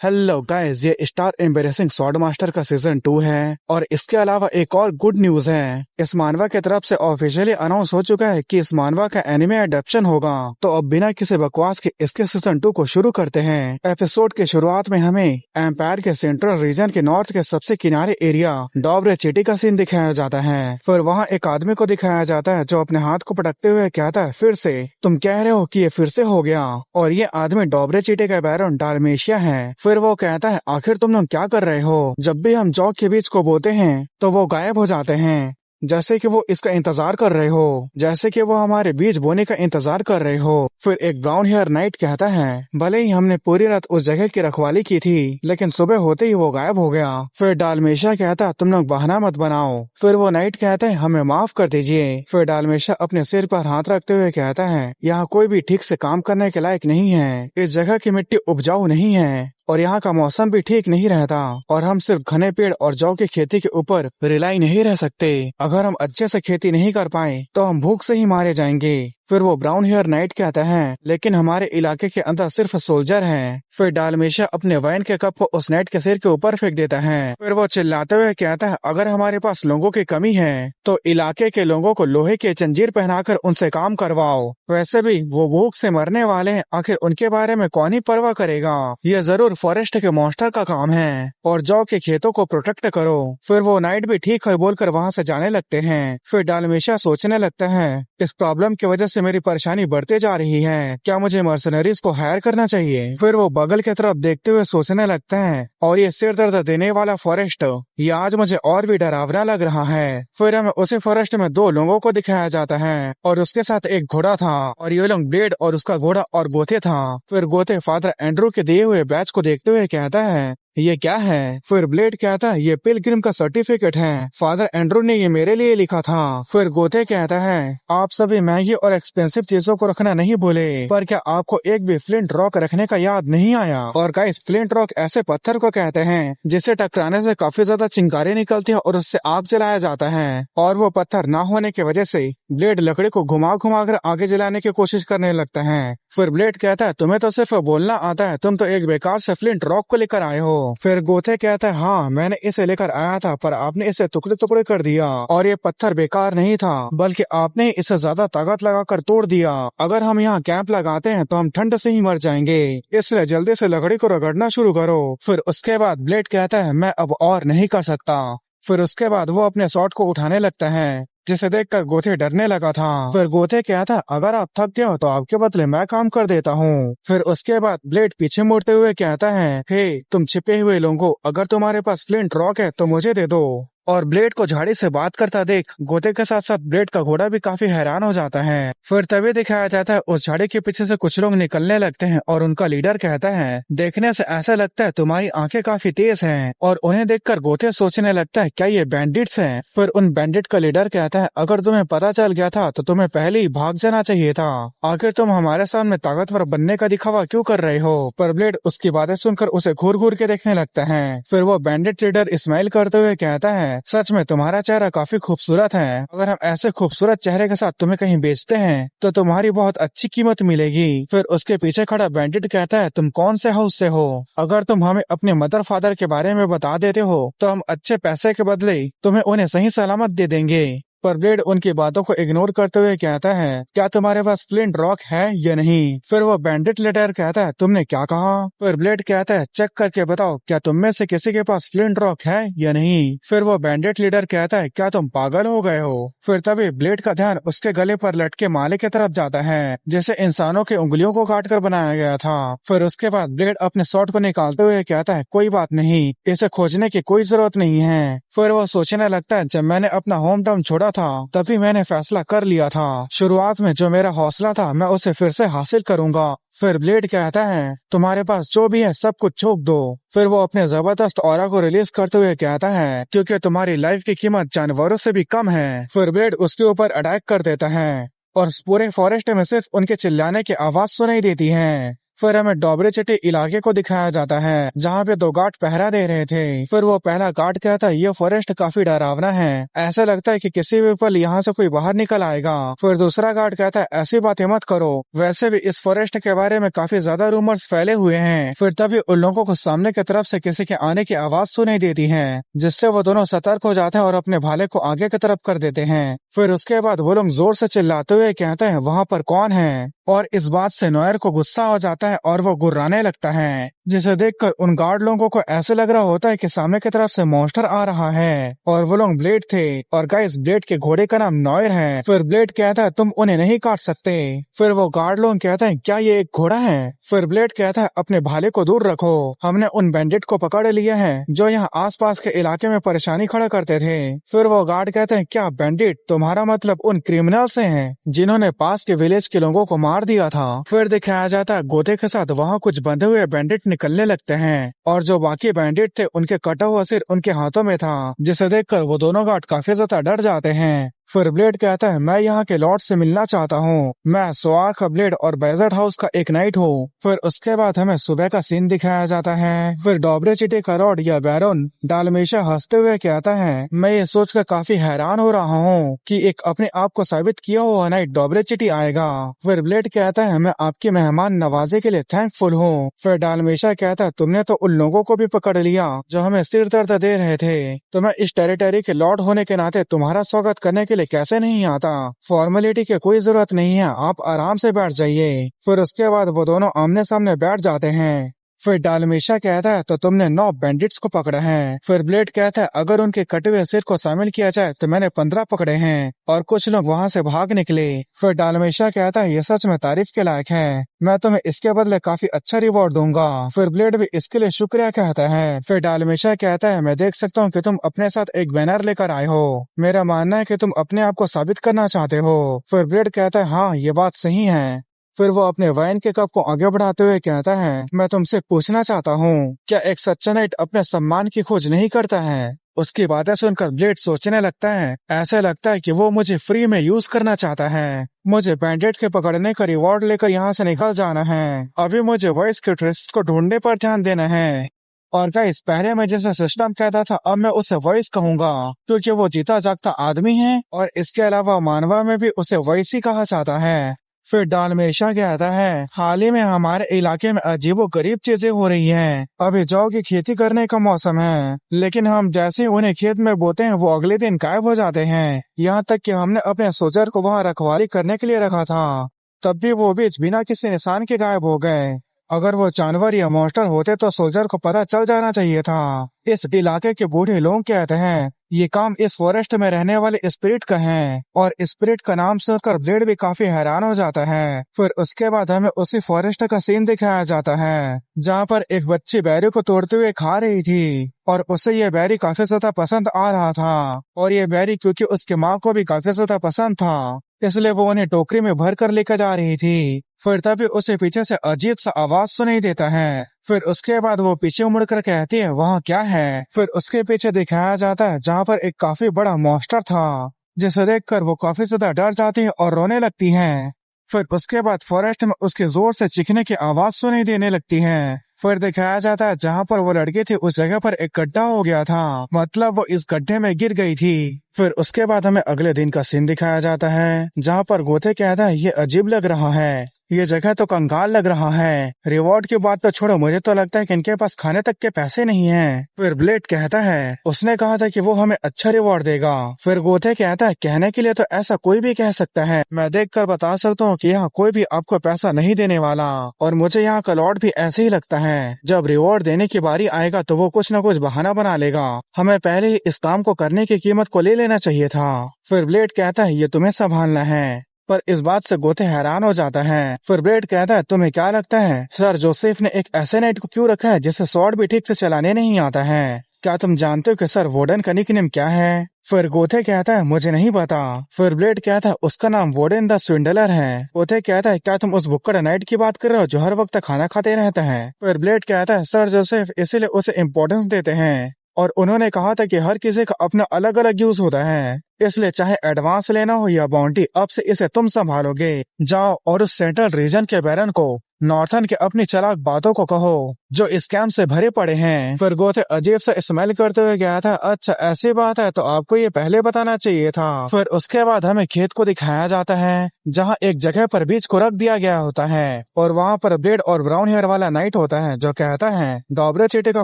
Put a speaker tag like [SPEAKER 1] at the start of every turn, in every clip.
[SPEAKER 1] Hello guys, ये star embarrassing sword master का season 2 है और इसके अलावा एक और गुड न्यूज है। इस मानवा की तरफ से ऑफिशियली अनाउंस हो चुका है कि इस मानवा का एनिमे अडेप्शन होगा। तो अब बिना किसी बकवास के इसके सीजन 2 को शुरू करते हैं। एपिसोड के शुरुआत में हमें एम्पायर के सेंट्रल रीजन के नॉर्थ के सबसे किनारे एरिया डॉबरे चिटी का सीन दिखाया जाता है। फिर वहाँ एक आदमी को दिखाया जाता है जो अपने हाथ को पटकते हुए कहता है, फिर से तुम कह रहे हो कि ये फिर से हो गया। और ये आदमी डॉबरे चिटी का बैरन डालमेशिया है। फिर वो कहता है, आखिर तुम लोग क्या कर रहे हो? जब भी हम जॉक के बीज को बोते हैं तो वो गायब हो जाते हैं, जैसे कि वो इसका इंतजार कर रहे हो, जैसे कि वो हमारे बीज बोने का इंतजार कर रहे हो। फिर एक ब्राउन हेयर नाइट कहता है, भले ही हमने पूरी रात उस जगह की रखवाली की थी, लेकिन सुबह होते ही वो गायब हो गया। फिर डालमेशा कहता, तुम लोग बहाना मत बनाओ। फिर वो नाइट कहता है, हमें माफ कर दीजिए। फिर डालमेशा अपने सिर पर हाथ रखते हुए कहता है, यहाँ कोई भी ठीक से काम करने के लायक नहीं है। इस जगह की मिट्टी उपजाऊ नहीं है और यहाँ का मौसम भी ठीक नहीं रहता और हम सिर्फ घने पेड़ और जौ की खेती के ऊपर रिलाई नहीं रह सकते। अगर हम अच्छे से खेती नहीं कर पाए तो हम भूख से ही मारे जाएंगे। फिर वो ब्राउन हेयर नाइट कहता है, लेकिन हमारे इलाके के अंदर सिर्फ सोल्जर हैं। फिर डालमेशा अपने वाइन के कप को उस नाइट के सिर के ऊपर फेंक देता है। फिर वो चिल्लाते हुए कहता है, अगर हमारे पास लोगों की कमी है तो इलाके के लोगों को लोहे के जंजीर पहनाकर उनसे काम करवाओ। वैसे भी वो भूख से मरने वाले हैं, आखिर उनके बारे में कौन ही परवाह करेगा। ये जरूर फॉरेस्ट के मॉन्स्टर का काम है और जौ के खेतों को प्रोटेक्ट करो। फिर वो नाइट भी ठीक है बोलकर वहाँ से जाने लगते हैं। फिर डालमेशा सोचने लगता है, इस प्रॉब्लम की वजह से मेरी परेशानी बढ़ते जा रही है, क्या मुझे मर्सनरीज को हायर करना चाहिए? फिर वो बगल की तरफ देखते हुए सोचने लगता है, और ये सिर दर्द देने वाला फॉरेस्ट ये आज मुझे और भी डरावना लग रहा है। फिर हमें उसी फॉरेस्ट में दो लोगों को दिखाया जाता है और उसके साथ एक घोड़ा था और ये लोग ब्लेड और उसका घोड़ा और गोथे था। फिर गोथे फादर एंड्रू के दिए हुए बैच को देखते हुए कहता है, ये क्या है? फिर ब्लेड कहता है, ये पिलग्रिम का सर्टिफिकेट है, फादर एंड्रू ने ये मेरे लिए लिखा था। फिर गोथे कहता है, आप सभी महंगी और एक्सपेंसिव चीजों को रखना नहीं भूले, पर क्या आपको एक भी फ्लिंट रॉक रखने का याद नहीं आया? और गाइस, फ्लिंट रॉक ऐसे पत्थर को कहते हैं जिसे टकराने से काफी ज्यादा चिंगारी निकलती है और उससे आग जलाया जाता है। और वो पत्थर ना होने की वजह से ब्लेड लकड़ी को घुमा घुमा कर आगे जलाने की कोशिश करने लगता है। फिर ब्लेड कहता है, तुम्हें तो सिर्फ बोलना आता है, तुम तो एक बेकार से फ्लिंट रॉक को लेकर आए हो। फिर गोथे कहता है, हाँ मैंने इसे लेकर आया था, पर आपने इसे टुकड़े टुकड़े कर दिया और ये पत्थर बेकार नहीं था, बल्कि आपने इसे ज्यादा ताकत लगाकर तोड़ दिया। अगर हम यहाँ कैंप लगाते हैं तो हम ठंड से ही मर जाएंगे, इसलिए जल्दी से लकड़ी को रगड़ना शुरू करो। फिर उसके बाद ब्लेड कहता है, मैं अब और नहीं कर सकता। फिर उसके बाद वो अपने शॉट को उठाने लगता है, जिसे देखकर गोथे डरने लगा था। फिर गोथे कहता, अगर आप थक गए हो तो आपके बदले मैं काम कर देता हूँ। फिर उसके बाद ब्लेड पीछे मुड़ते हुए कहता है, हे तुम छिपे हुए लोगों, अगर तुम्हारे पास फ्लिंट रॉक है तो मुझे दे दो। और ब्लेड को झाड़ी से बात करता देख गोथे के साथ साथ ब्लेड का घोड़ा भी काफी हैरान हो जाता है। फिर तभी दिखाया जाता है, उस झाड़ी के पीछे से कुछ लोग निकलने लगते हैं और उनका लीडर कहता है, देखने से ऐसा लगता है तुम्हारी आंखें काफी तेज हैं। और उन्हें देखकर गोथे सोचने लगता है, क्या ये बैंडिट्स हैं? फिर उन बैंडिट का लीडर कहता है, अगर तुम्हें पता चल गया था तो तुम्हें पहले ही भाग जाना चाहिए था, आखिर तुम हमारे सामने ताकतवर बनने का दिखावा क्यों कर रहे हो? पर ब्लेड उसकी बातें सुनकर उसे घूर घूर के देखने लगता है। फिर वो बैंडिट लीडर स्माइल करते हुए कहता है, सच में तुम्हारा चेहरा काफी खूबसूरत है, अगर हम ऐसे खूबसूरत चेहरे के साथ तुम्हें कहीं बेचते हैं तो तुम्हारी बहुत अच्छी कीमत मिलेगी। फिर उसके पीछे खड़ा बैंडिट कहता है, तुम कौन से हाउस से हो? अगर तुम हमें अपने मदर फादर के बारे में बता देते हो तो हम अच्छे पैसे के बदले तुम्हें उन्हें सही सलामत दे देंगे। पर ब्लेड उनकी बातों को इग्नोर करते हुए कहता है, क्या तुम्हारे पास फ्लिंट रॉक है या नहीं? फिर वो बैंडिट लीडर कहता है, तुमने क्या कहा? फिर ब्लेड कहता है, चेक करके बताओ, क्या तुम में से किसी के पास फ्लिंट रॉक है या नहीं? फिर वो बैंडिट लीडर कहता है, क्या तुम पागल हो गए हो? फिर तभी ब्लेड का ध्यान उसके गले पर लटके माले की तरफ जाता है, जिसे इंसानों की उंगलियों को काट कर बनाया गया था। फिर उसके बाद ब्लेड अपने शॉट को निकालते हुए कहता है, कोई बात नहीं, इसे खोजने की कोई जरूरत नहीं है। फिर वो सोचने लगता है, जब मैंने अपना होम टाउन छोड़ा था तभी मैंने फैसला कर लिया था, शुरुआत में जो मेरा हौसला था मैं उसे फिर से हासिल करूंगा। फिर ब्लेड कहता है, तुम्हारे पास जो भी है सब कुछ झोंक दो। फिर वो अपने जबरदस्त ऑरा को रिलीज करते हुए कहता है, क्योंकि तुम्हारी लाइफ की कीमत जानवरों से भी कम है। फिर ब्लेड उसके ऊपर अटैक कर देता है और पूरे फॉरेस्ट में सिर्फ उनके चिल्लाने की आवाज सुनाई देती है। फिर हमें डोबरे चिटी इलाके को दिखाया जाता है जहाँ पे दो गार्ड पहरा दे रहे थे। फिर वो पहला गार्ड कहता है ये फॉरेस्ट काफी डरावना है, ऐसा लगता है कि किसी भी पल यहाँ से कोई बाहर निकल आएगा। फिर दूसरा गार्ड कहता है ऐसी बातें मत करो, वैसे भी इस फॉरेस्ट के बारे में काफी ज्यादा रूमर्स फैले हुए हैं। फिर तभी उन लोगों को सामने की तरफ से किसी के आने की आवाज सुनाई देती है, जिससे वो दोनों सतर्क हो जाते हैं और अपने भाले को आगे की तरफ कर देते हैं। फिर उसके बाद वो लोग जोर से चिल्लाते हुए कहते हैं वहां पर कौन है, और इस बात से नोयर को गुस्सा हो जाता है और वो गुर्राने लगता है, जिसे देखकर उन गार्ड लोगों को ऐसे लग रहा होता है कि सामने की तरफ से मॉन्स्टर आ रहा है। और वो लोग ब्लेड थे, और गाइस ब्लेड के घोड़े का नाम नोयर है। फिर ब्लेड कहता है तुम उन्हें नहीं काट सकते। फिर वो गार्ड लोग कहते हैं क्या ये एक घोड़ा है। फिर ब्लेड कहता है अपने भाले को दूर रखो, हमने उन बैंडिट को पकड़ लिया है जो यहाँ आसपास के इलाके में परेशानी खड़ा करते थे। फिर वो गार्ड कहते हैं क्या बैंडिट, तुम्हारा मतलब उन क्रिमिनल से है जिन्होंने पास के विलेज के लोगों को मार दिया था। फिर दिखाया जाता है गोते के साथ वहाँ कुछ बंधे हुए बैंडिट निकलने लगते हैं, और जो बाकी बैंडिट थे उनके कटा हुआ सिर उनके हाथों में था, जिसे देखकर वो दोनों गार्ड काफी ज्यादा डर जाते हैं। फिर ब्लेड कहता है मैं यहाँ के लॉर्ड से मिलना चाहता हूँ, मैं सोआर का ब्लेड और बेजर्ट हाउस का एक नाइट हूँ। फिर उसके बाद हमें सुबह का सीन दिखाया जाता है। फिर डोबरे चिटी का लॉर्ड या बैरोन डालमेशा हंसते हुए कहता है मैं ये सोचकर काफी हैरान हो रहा हूँ कि एक अपने आप को साबित किया हुआ नाइट डोबरे चिटी आएगा। फिर ब्लेड कहता है मैं आपकी मेहमान नवाजे के लिए थैंकफुल हूँ। फिर डालमेशा कहता है तुमने तो उन लोगों को भी पकड़ लिया जो हमें सिर दर्द दे रहे थे, तो मैं इस टेरिटरी के लॉर्ड होने के नाते तुम्हारा स्वागत करने के कैसे नहीं आता, फॉर्मेलिटी की कोई जरूरत नहीं है, आप आराम से बैठ जाइए। फिर उसके बाद वो दोनों आमने सामने बैठ जाते हैं। फिर डालमेशा कहता है तो तुमने 9 बैंडिट्स को पकड़ा है। फिर ब्लेड कहता है अगर उनके कटे हुए सिर को शामिल किया जाए तो मैंने 15 पकड़े हैं, और कुछ लोग वहां से भाग निकले। फिर डालमेशा कहता है ये सच में तारीफ के लायक है, मैं तुम्हें इसके बदले काफी अच्छा रिवॉर्ड दूंगा। फिर ब्लेड भी इसके लिए शुक्रिया कहता है। फिर डालमेशा कहता है मैं देख सकता हूँ कि तुम अपने साथ एक बैनर लेकर आए हो, मेरा मानना है कि तुम अपने आप को साबित करना चाहते हो। फिर ब्लेड कहता है हाँ ये बात सही है। फिर वो अपने वाइन के कप को आगे बढ़ाते हुए कहता है मैं तुमसे पूछना चाहता हूँ क्या एक सच्चा नाइट अपने सम्मान की खोज नहीं करता है। उसकी बातें सुनकर ब्लेड सोचने लगता है, ऐसा लगता है कि वो मुझे फ्री में यूज करना चाहता है। मुझे बैंडिट के पकड़ने का रिवॉर्ड लेकर यहाँ से निकल जाना है, अभी मुझे वॉइस के ट्रेस को ढूंढने पर ध्यान देना है। और गाइस पहले मैं जैसा सिस्टम कहता था अब मैं उसे वॉइस कहूंगा, क्योंकि वो जीता जागता आदमी है, और इसके अलावा मानवा में भी उसे वॉइस ही कहा जाता है। फिर डालमेशा कहता है हाल ही में हमारे इलाके में अजीबो गरीब चीजें हो रही हैं। अभी जौ की खेती करने का मौसम है, लेकिन हम जैसे उन्हें खेत में बोते हैं वो अगले दिन गायब हो जाते हैं। यहाँ तक कि हमने अपने सोल्जर को वहाँ रखवाली करने के लिए रखा था, तब भी वो बीच बिना किसी निशान के गायब हो गए। अगर वो जानवर या मॉन्स्टर होते तो सोल्जर को पता चल जाना चाहिए था। इस इलाके के बूढ़े लोग कहते हैं ये काम इस फॉरेस्ट में रहने वाले स्पिरिट का है, और स्पिरिट का नाम सुनकर ब्लेड भी काफी हैरान हो जाता है। फिर उसके बाद हमें उसी फॉरेस्ट का सीन दिखाया जाता है जहाँ पर एक बच्ची बेरी को तोड़ते हुए खा रही थी, और उसे ये बेरी काफी ज्यादा पसंद आ रहा था, और ये बेरी क्योंकि उसके माँ को भी काफी ज्यादा पसंद था इसलिए वो उन्हें टोकरी में भर कर लेकर जा रही थी। फिर तभी उसे पीछे से अजीब सा आवाज सुनाई देता है। फिर उसके बाद वो पीछे मुड़कर कहती है वहाँ क्या है। फिर उसके पीछे दिखाया जाता है जहाँ पर एक काफी बड़ा मॉन्स्टर था, जिसे देखकर वो काफी ज्यादा डर जाती है और रोने लगती है। फिर उसके बाद फॉरेस्ट में उसके जोर से चीखने की आवाज सुनाई देने लगती है। फिर दिखाया जाता है जहाँ पर वो लड़की थी उस जगह पर एक गड्ढा हो गया था, मतलब वो इस गड्ढे में गिर गई थी। फिर उसके बाद हमें अगले दिन का सीन दिखाया जाता है जहाँ पर गोते कहता है ये अजीब लग रहा है, ये जगह तो कंगाल लग रहा है। रिवॉर्ड की बात तो छोड़ो, मुझे तो लगता है कि इनके पास खाने तक के पैसे नहीं हैं। फिर ब्लेड कहता है उसने कहा था कि वो हमें अच्छा रिवॉर्ड देगा। फिर गोते कहता है कहने के लिए तो ऐसा कोई भी कह सकता है, मैं देखकर बता सकता हूँ कि यहाँ कोई भी आपको पैसा नहीं देने वाला, और मुझे यहाँ का लॉर्ड भी ऐसे ही लगता है। जब रिवॉर्ड देने की बारी आएगा तो वो कुछ न कुछ बहाना बना लेगा, हमें पहले ही इस काम को करने की कीमत को ले लेना चाहिए था। फिर ब्लेड कहता है ये तुम्हें संभालना है, पर इस बात से गोते हैरान हो जाता है। फिर ब्लेड कहता है तुम्हें क्या लगता है सर जोसेफ ने एक ऐसे नाइट को क्यों रखा है जिसे स्वॉर्ड भी ठीक से चलाने नहीं आता है? क्या तुम जानते हो कि सर वोडन का निकनेम क्या है? फिर गोते कहता है मुझे नहीं पता। फिर ब्लेड कहता है उसका नाम वोडन द स्विंडलर है। गोते कहता है क्या तुम उस बुक्कड़ नाइट की बात कर रहे हो जो हर वक्त खाना खाते रहता है? फिर ब्लेड कहता है सर जोसेफ इसीलिए उसे इम्पोर्टेंस देते हैं, और उन्होंने कहा था कि हर किसी का अपना अलग अलग यूज होता है, इसलिए चाहे एडवांस लेना हो या बाउंटी अब से इसे तुम संभालोगे। जाओ और उस सेंट्रल रीजन के बैरन को नॉर्थन के अपनी चालाक बातों को कहो जो स्कैम से भरे पड़े हैं। फिर गोथे अजीब सा स्मेल करते हुए गया था। अच्छा ऐसी बात है तो आपको ये पहले बताना चाहिए था। फिर उसके बाद हमें खेत को दिखाया जाता है जहाँ एक जगह पर बीज को रख दिया गया होता है और वहाँ पर ब्लेड और ब्राउन हेयर वाला नाइट होता है जो कहता है डॉबरे चीटे का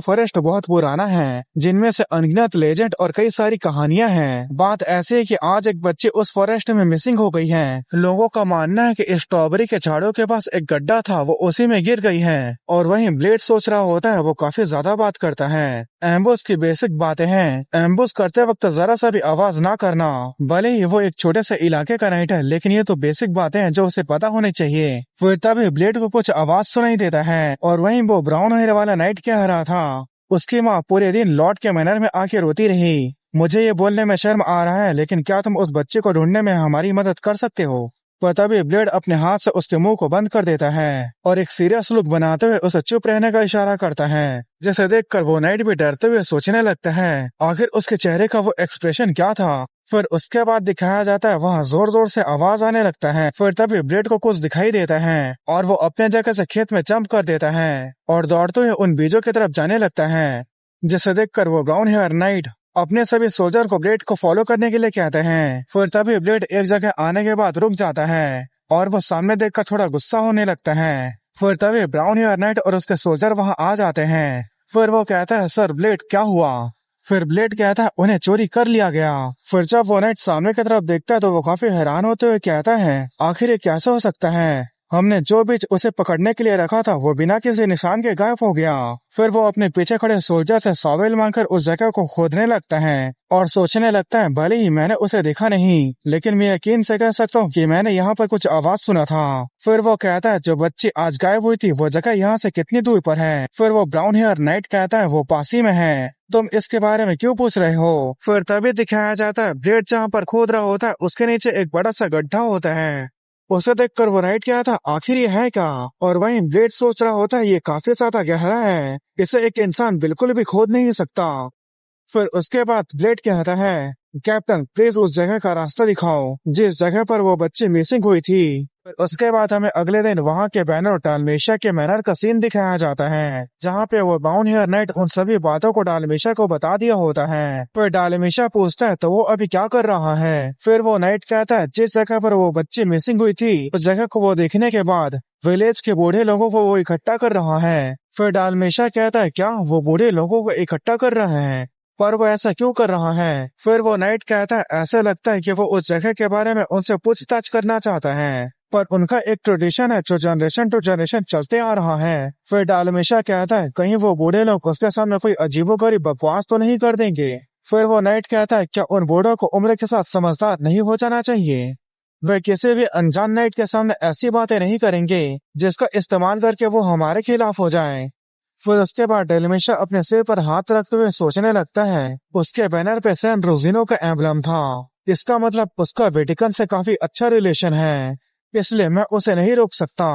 [SPEAKER 1] फॉरेस्ट बहुत पुराना है जिनमें से अनगिनत लेजेंड और कई सारी कहानियां हैं। बात ऐसी है कि आज एक बच्ची उस फॉरेस्ट में मिसिंग हो गई है। लोगों का मानना है कि स्ट्रॉबेरी के झाड़ों के पास एक गड्ढा था वो उसी में गिर गई है और वहीं ब्लेड सोच रहा होता है वो काफी ज्यादा बात करता है। एम्बुश की बेसिक बातें हैं। एम्बुश करते वक्त जरा सा भी आवाज ना करना। भले ही वो एक छोटे से इलाके का नाइट है लेकिन ये तो बेसिक बातें हैं जो उसे पता होनी चाहिए। फिर तभी ब्लेड को कुछ आवाज सुनाई देता है और वहीं वो ब्राउन हेयर वाला नाइट कह रहा था उसकी माँ पूरे दिन लॉर्ड के मैनर में आके रोती रही। मुझे ये बोलने में शर्म आ रहा है लेकिन क्या तुम उस बच्चे को ढूंढने में हमारी मदद कर सकते हो। पर तभी ब्लेड अपने हाथ से उसके मुंह को बंद कर देता है और एक सीरियस लुक बनाते हुए उसे चुप रहने का इशारा करता है जिसे देखकर वो नाइट भी डरते हुए सोचने लगता है आखिर उसके चेहरे का वो एक्सप्रेशन क्या था। फिर उसके बाद दिखाया जाता है वहाँ जोर जोर से आवाज आने लगता है। फिर तभी ब्लेड को कुछ दिखाई देता है और वो अपने जगह से खेत में जंप कर देता है और दौड़ते हुए उन बीजों की तरफ जाने लगता है जिसे देखकर वो ब्राउन हेयर नाइट अपने सभी सोल्जर को ब्लेड को फॉलो करने के लिए कहते हैं। फिर तभी ब्लेड एक जगह आने के बाद रुक जाता है और वो सामने देखकर थोड़ा गुस्सा होने लगता है। फिर तभी ब्राउन हेयर नाइट और उसके सोल्जर वहां आ जाते हैं। फिर वो कहता है सर ब्लेड क्या हुआ। फिर ब्लेड कहता है उन्हें चोरी कर लिया गया। फिर जब वो नाइट सामने की तरफ देखता है तो वो काफी हैरान होते हुए कहता है आखिर ये कैसे हो सकता है। हमने जो बीज उसे पकड़ने के लिए रखा था वो बिना किसी निशान के गायब हो गया। फिर वो अपने पीछे खड़े सोल्जर से शॉवेल मांगकर उस जगह को खोदने लगता है और सोचने लगता है भले ही मैंने उसे देखा नहीं लेकिन मैं यकीन से कह सकता हूँ कि मैंने यहाँ पर कुछ आवाज सुना था। फिर वो कहता है जो बच्ची आज गायब हुई थी वो जगह यहाँ से कितनी दूर पर है। फिर वो ब्राउन हेयर नाइट कहता है वो पास ही में है, तुम इसके बारे में क्यों पूछ रहे हो। फिर तभी दिखाया जाता है ब्लेड जहाँ पर खोद रहा होता है उसके नीचे एक बड़ा सा गड्ढा होता है। उसे देखकर वो नाइट क्या था आखिर ये है क्या। और वहीं ब्लेड सोच रहा होता है ये काफी ज्यादा गहरा है, इसे एक इंसान बिल्कुल भी खोद नहीं सकता। फिर उसके बाद ब्लेड कहता है कैप्टन प्लीज उस जगह का रास्ता दिखाओ जिस जगह पर वो बच्ची मिसिंग हुई थी। फिर उसके बाद हमें अगले दिन वहाँ के बैनर डालमेशिया के मैनर का सीन दिखाया जाता है जहाँ पे वो ब्राउन हेयर नाइट उन सभी बातों को डालमेशिया को बता दिया होता है। फिर डालमेशिया पूछता है तो वो अभी क्या कर रहा है। फिर वो नाइट कहता है जिस जगह पर वो बच्ची मिसिंग हुई थी उस जगह को वो देखने के बाद विलेज के बूढ़े लोगों को वो इकट्ठा कर रहा है। फिर डालमेशिया कहता है क्या वो बूढ़े लोगों को इकट्ठा कर रहे हैं, पर वो ऐसा क्यों कर रहा है। फिर वो नाइट कहता है ऐसा लगता है कि वो उस जगह के बारे में उनसे पूछताछ करना चाहता है पर उनका एक ट्रेडिशन है जो जनरेशन टू जनरेशन चलते आ रहा है। फिर डालमेशिया कहता है कहीं वो बूढ़े लोग उसके सामने कोई अजीबोगरीब बकवास तो नहीं कर देंगे। फिर वो नाइट कहता है क्या उन बूढ़ों को उम्र के साथ समझदार नहीं हो जाना चाहिए, वे किसी भी अनजान नाइट के सामने ऐसी बातें नहीं करेंगे जिसका इस्तेमाल करके वो हमारे खिलाफ हो जाएं। फिर उसके बाद डालमेशिया अपने सिर पर हाथ रखते हुए सोचने लगता है उसके बैनर पे सैन रोजिनो का एम्बलम था, इसका मतलब उसका वेटिकन से काफी अच्छा रिलेशन है, इसलिए मैं उसे नहीं रोक सकता।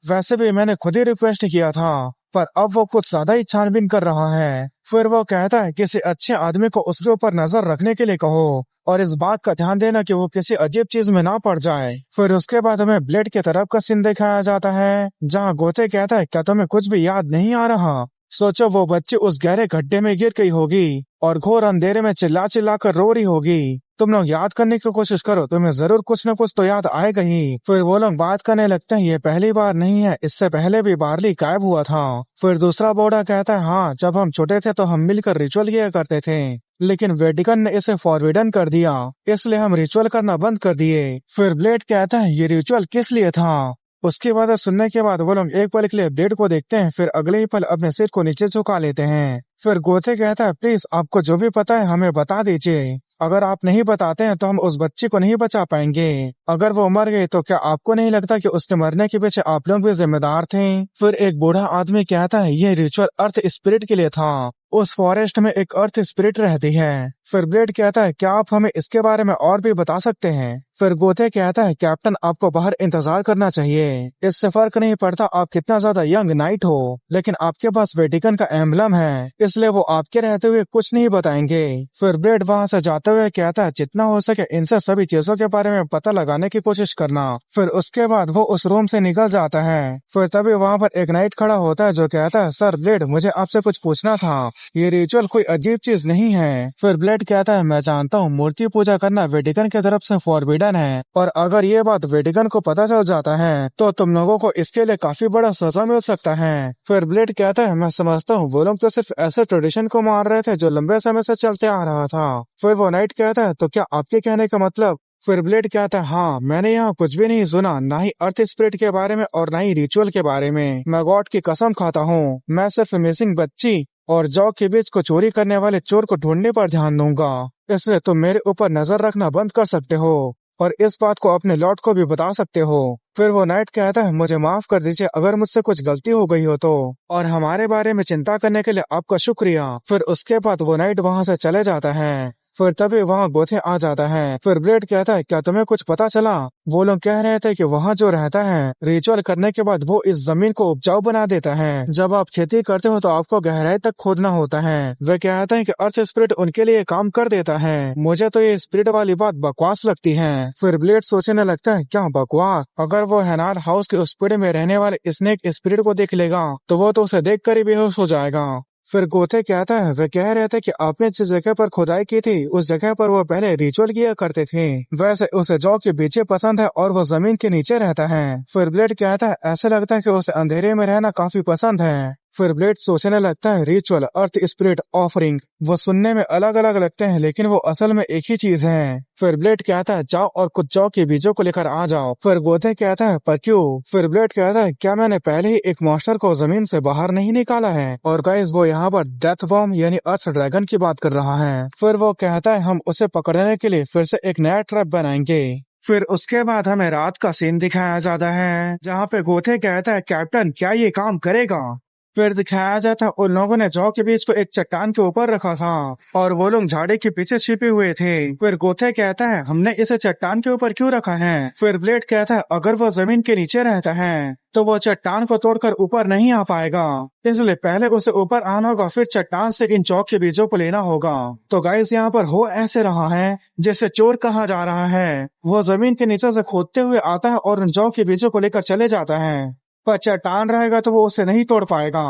[SPEAKER 1] वैसे भी मैंने खुद ही रिक्वेस्ट किया था पर अब वो कुछ ज्यादा ही छानबीन कर रहा है। फिर वो कहता है किसी अच्छे आदमी को उसके ऊपर नजर रखने के लिए कहो और इस बात का ध्यान देना कि वो किसी अजीब चीज में ना पड़ जाए। फिर उसके बाद हमें ब्लेड की तरफ का सीन दिखाया जाता है जहाँ गोते कहता है क्या तुम्हें कुछ भी याद नहीं आ रहा। सोचो वो बच्ची उस गहरे गड्ढे में गिर गई होगी और घोर अंधेरे में चिल्ला चिल्ला कर रो रही होगी। तुम लोग याद करने की कोशिश करो, तुम्हें जरूर कुछ न कुछ तो याद आएगा ही। फिर वो लोग बात करने लगते हैं ये पहली बार नहीं है, इससे पहले भी बार्ली गायब हुआ था। फिर दूसरा बूढ़ा कहता है हाँ जब हम छोटे थे तो हम मिलकर रिचुअल किया करते थे लेकिन वेटिकन ने इसे फॉरबिडन कर दिया इसलिए हम रिचुअल करना बंद कर दिए। फिर ब्लेड कहता है ये रिचुअल किस लिए था। उसकी बात सुनने के बाद वो लोग एक पल के लिए ब्लेड को देखते हैं फिर अगले ही पल अपने सिर को नीचे झुका लेते हैं। फिर गोते कहता है प्लीज आपको जो भी पता है हमें बता दीजिए, अगर आप नहीं बताते हैं तो हम उस बच्ची को नहीं बचा पाएंगे। अगर वो मर गई तो क्या आपको नहीं लगता कि उसके मरने के पीछे आप लोग भी जिम्मेदार थे। फिर एक बूढ़ा आदमी कहता है ये रिचुअल अर्थ स्पिरिट के लिए था, उस फॉरेस्ट में एक अर्थ स्पिरिट रहती है। फिर ब्लेड कहता है क्या आप हमें इसके बारे में और भी बता सकते हैं। फिर गोथे कहता है कैप्टन आपको बाहर इंतजार करना चाहिए, इससे फर्क नहीं पड़ता आप कितना ज्यादा यंग नाइट हो, लेकिन आपके पास वेटिकन का एम्बलम है, इसलिए वो आपके रहते हुए कुछ नहीं बताएंगे। फिर ब्लेड वहां से जाते हुए कहता है जितना हो सके इनसे सभी चीजों के बारे में पता लगाने की कोशिश करना। फिर उसके बाद वो उस रूम से निकल जाता है। फिर तभी वहाँ पर एक नाइट खड़ा होता है जो कहता है सर ब्लेड मुझे आपसे कुछ पूछना था, ये रिचुअल कोई अजीब चीज नहीं है। फिर ब्लेड कहता है मैं जानता हूँ मूर्ति पूजा करना वेटिकन की तरफ से फॉरबिडन है, और अगर ये बात वेटिकन को पता चल जाता है तो तुम लोगों को इसके लिए काफी बड़ा सजा मिल सकता है। फिर ब्लेड कहता है मैं समझता हूँ वो लोग तो सिर्फ ऐसे ट्रेडिशन को मार रहे थे जो लंबे समय से चलते आ रहा था। फिर वो नाइट कहता है तो क्या आपके कहने का मतलब। फिर ब्लेड कहता है हाँ मैंने यहाँ कुछ भी नहीं सुना, ना ही अर्थ स्पिरिट के बारे में और ना ही रिचुअल के बारे में। मैं गॉड की कसम खाता हूँ मैं सिर्फ मिसिंग बच्ची और जॉ के बीच को चोरी करने वाले चोर को ढूंढने पर ध्यान दूंगा, इसलिए तुम मेरे ऊपर नजर रखना बंद कर सकते हो और इस बात को अपने लॉर्ड को भी बता सकते हो। फिर वो नाइट कहता है मुझे माफ कर दीजिए अगर मुझसे कुछ गलती हो गई हो तो, और हमारे बारे में चिंता करने के लिए आपका शुक्रिया। फिर उसके बाद वो नाइट वहां से चले जाता है। फिर तभी वहाँ गोथे आ जाता है। फिर ब्लेड कहता है क्या तुम्हें कुछ पता चला। वो लोग कह रहे थे कि वहाँ जो रहता है रिचुअल करने के बाद वो इस जमीन को उपजाऊ बना देता है। जब आप खेती करते हो तो आपको गहराई तक खोदना होता है। वे कहते हैं कि अर्थ स्पिरिट उनके लिए काम कर देता है। मुझे तो ये स्पिरिट वाली बात बकवास लगती है। फिर ब्लेड सोचने लगता है क्या बकवास, अगर वो हेनार हाउस के उस पेड़ में रहने वाले स्नेक स्पिरिट को देख लेगा तो वो तो उसे देख कर ही बेहोश हो जाएगा। फिर गोथे कहता है वे कह रहे थे कि आपने जिस जगह पर खुदाई की थी उस जगह पर वो पहले रिचुअल किया करते थे, वैसे उसे जॉ के पीछे पसंद है और वो जमीन के नीचे रहता है। फिर ब्लेड कहता है ऐसा लगता है कि उसे अंधेरे में रहना काफी पसंद है। फिर ब्लेड सोचने लगता है रिचुअल, अर्थ स्पिरिट, ऑफरिंग, वो सुनने में अलग अलग लगते हैं लेकिन वो असल में एक ही चीज है। फिर ब्लेड कहता है जाओ और कुछ जौ के बीजों को लेकर आ जाओ। फिर गोथे कहता है पर क्यों। फिर ब्लेड कहता है क्या मैंने पहले ही एक मॉन्स्टर को जमीन से बाहर नहीं निकाला है, और गाइस वो यहाँ पर डेथ वॉर्म यानी अर्थ ड्रैगन की बात कर रहा है। फिर वो कहता है हम उसे पकड़ने के लिए फिर से एक नया ट्रैप बनाएंगे। फिर उसके बाद हमें रात का सीन दिखाया जाता है जहाँ पे गोथे कहता है कैप्टन क्या ये काम करेगा। फिर दिखाया जाता है उन लोगों ने जौ के बीज को एक चट्टान के ऊपर रखा था और वो लोग झाड़ी के पीछे छिपे हुए थे। फिर गोथे कहता है हमने इसे चट्टान के ऊपर क्यों रखा है। फिर ब्लेड कहता है अगर वो जमीन के नीचे रहता है तो वो चट्टान को तोड़कर ऊपर नहीं आ पाएगा, इसलिए पहले उसे ऊपर आना होगा फिर चट्टान से इन जौ के बीजों को लेना होगा। तो गाइस यहाँ पर हो ऐसे रहा है जैसे चोर कहा जा रहा है, वो जमीन के नीचे से खोदते हुए आता है और उन जौ के बीजों को लेकर चले जाता है, पर चट्टान रहेगा तो वो उसे नहीं तोड़ पाएगा।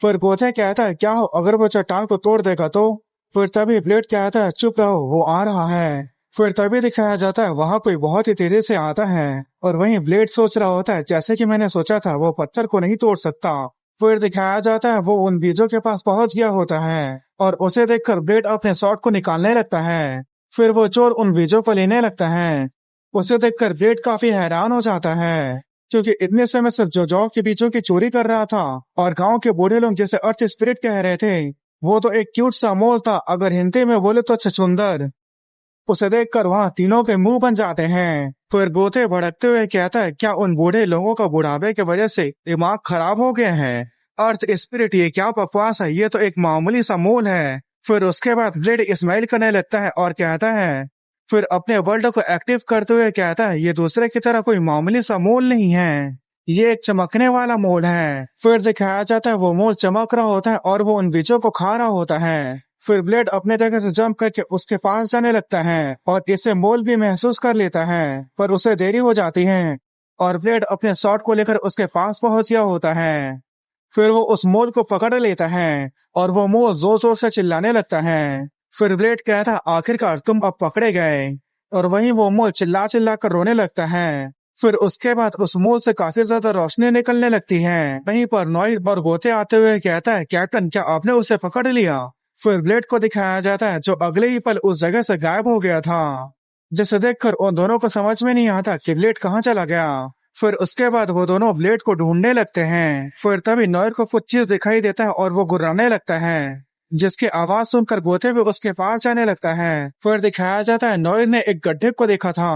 [SPEAKER 1] फिर गोथे कहता है क्या हो अगर वो चट्टान को तोड़ देगा तो। फिर तभी ब्लेड कहता है चुप रहो वो आ रहा है। फिर तभी दिखाया जाता है वहाँ कोई बहुत ही तेजी से आता है और वहीं ब्लेड सोच रहा होता है जैसे कि मैंने सोचा था वो पत्थर को नहीं तोड़ सकता। फिर दिखाया जाता है वो उन बीजों के पास पहुंच गया होता है और उसे देखकर ब्लेड अपने शॉट को निकालने लगता है। फिर वो चोर उन बीजों को लेने लगता है। उसे देखकर ब्लेड काफी हैरान हो जाता है क्योंकि इतने समय से जो जौ के बीजों की चोरी कर रहा था और गांव के बूढ़े लोग जैसे अर्थ स्पिरिट कह रहे थे वो तो एक क्यूट सा मोल था, अगर हिंदी में बोले तो छछुंदर। उसे देखकर वहाँ तीनों के मुंह बन जाते हैं। फिर गोथे भड़कते हुए कहता है क्या उन बूढ़े लोगों का बुढ़ापे की वजह से दिमाग खराब हो गया है। अर्थ स्पिरिट ये क्या बकवास है, ये तो एक मामूली सा मोल है। फिर उसके बाद ब्लेड स्माइल करने लगता है और कहता है फिर अपने वर्ल्ड को एक्टिव करते हुए कहता है ये दूसरे की तरह कोई मामूली सा मोल नहीं है, ये एक चमकने वाला मोल है। फिर दिखाया जाता है वो मोल चमक रहा होता है और वो उन बीजों को खा रहा होता है। फिर ब्लेड अपने जगह से जंप करके उसके पास जाने लगता है और इसे मोल भी महसूस कर लेता है, पर उसे देरी हो जाती है और ब्लेड अपने शॉट को लेकर उसके पास पहुंच गया होता है। फिर वो उस मोल को पकड़ लेता है और वो मोल जोर जोर से चिल्लाने लगता है। फिर ब्लेड कहता आखिरकार तुम अब पकड़े गए, और वहीं वो मोल चिल्ला चिल्ला कर रोने लगता है। फिर उसके बाद उस मोल से काफी ज्यादा रोशनी निकलने लगती है। वहीं पर नॉइड और गोते आते हुए कहता है कैप्टन क्या आपने उसे पकड़ लिया। फिर ब्लेड को दिखाया जाता है जो अगले ही पल उस जगह से गायब हो गया था, जिसे देखकर उन दोनों को समझ में नहीं आता कि ब्लेड कहाँ चला गया। फिर उसके बाद वो दोनों ब्लेड को ढूंढने लगते हैं। फिर तभी नॉइड को कुछ चीज दिखाई देता है और वो गुर्राने लगता है, जिसकी आवाज सुनकर गोते भी उसके पास जाने लगता है। फिर दिखाया जाता है नॉइड ने एक गड्ढे को देखा था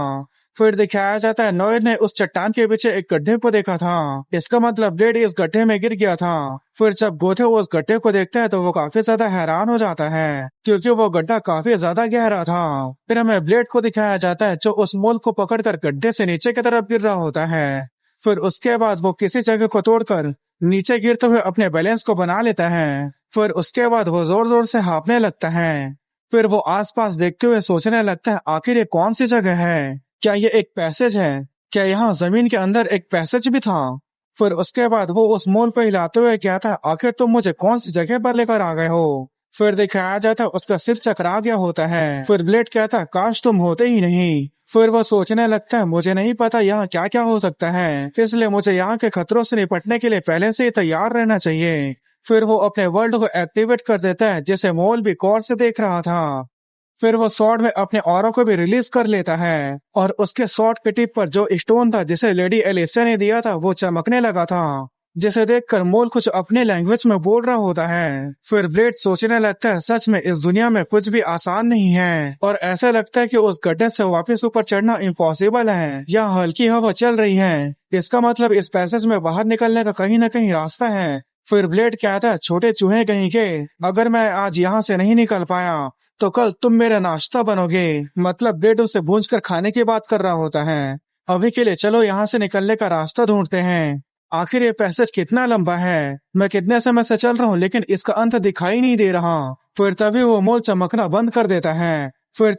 [SPEAKER 1] फिर दिखाया जाता है नोयर ने उस चट्टान के पीछे एक गड्ढे को देखा था। इसका मतलब ब्लेड इस गड्ढे में गिर गया था। फिर जब गोथे उस गड्ढे को देखता है तो वो काफी ज्यादा हैरान हो जाता है क्योंकि वो गड्ढा काफी ज्यादा गहरा था। फिर हमें ब्लेड को दिखाया जाता है जो उस मोल को पकड़कर गड्ढे से नीचे की तरफ गिर रहा होता है। फिर उसके बाद वो किसी जगह को तोड़कर नीचे गिरते हुए अपने बैलेंस को बना लेता है। फिर उसके बाद वो जोर जोर से हाँफने लगता है। फिर वो आसपास देखते हुए सोचने लगता है आखिर ये कौन सी जगह है, क्या ये एक पैसेज है, क्या यहाँ जमीन के अंदर एक पैसेज भी था। फिर उसके बाद वो उस मोल पर हिलाते हुए कहता है आखिर तुम मुझे कौन सी जगह पर लेकर आ गए हो। फिर दिखाया जाता है उसका सिर चकरा गया होता है। फिर ब्लेड कहता है काश तुम होते ही नहीं। फिर वो सोचने लगता है मुझे नहीं पता यहाँ क्या क्या हो सकता है, इसलिए मुझे यहाँ के खतरों से निपटने के लिए पहले से ही तैयार रहना चाहिए। फिर वो अपने वर्ल्ड को एक्टिवेट कर देता है जिसे मोल भी गौर से देख रहा था। फिर वो स्वॉर्ड में अपने ऑरा को भी रिलीज कर लेता है और उसके स्वॉर्ड के टिप पर जो स्टोन था जिसे लेडी एलिसिया ने दिया था वो चमकने लगा था, जिसे देखकर मोल कुछ अपने लैंग्वेज में बोल रहा होता है। फिर ब्लेड सोचने लगता है सच में इस दुनिया में कुछ भी आसान नहीं है और ऐसा लगता है कि उस गड्ढे से वापस ऊपर चढ़ना इम्पॉसिबल है। यहाँ हल्की हवा चल रही है, इसका मतलब इस पैसेज में बाहर निकलने का कहीं न कहीं रास्ता है। फिर ब्लेड कहता है छोटे चूहे कहीं के, अगर मैं आज यहाँ से नहीं निकल पाया तो कल तुम मेरा नाश्ता बनोगे। मतलब ब्लेड उसे भूंज कर खाने की बात कर रहा होता है। अभी के लिए चलो यहाँ से निकलने का रास्ता ढूंढते हैं। आखिर ये पैसेज कितना लंबा है, मैं कितने समय से चल रहा हूँ लेकिन इसका अंत दिखाई नहीं दे रहा। फिर तभी वो मोल चमकना बंद कर देता है। फिर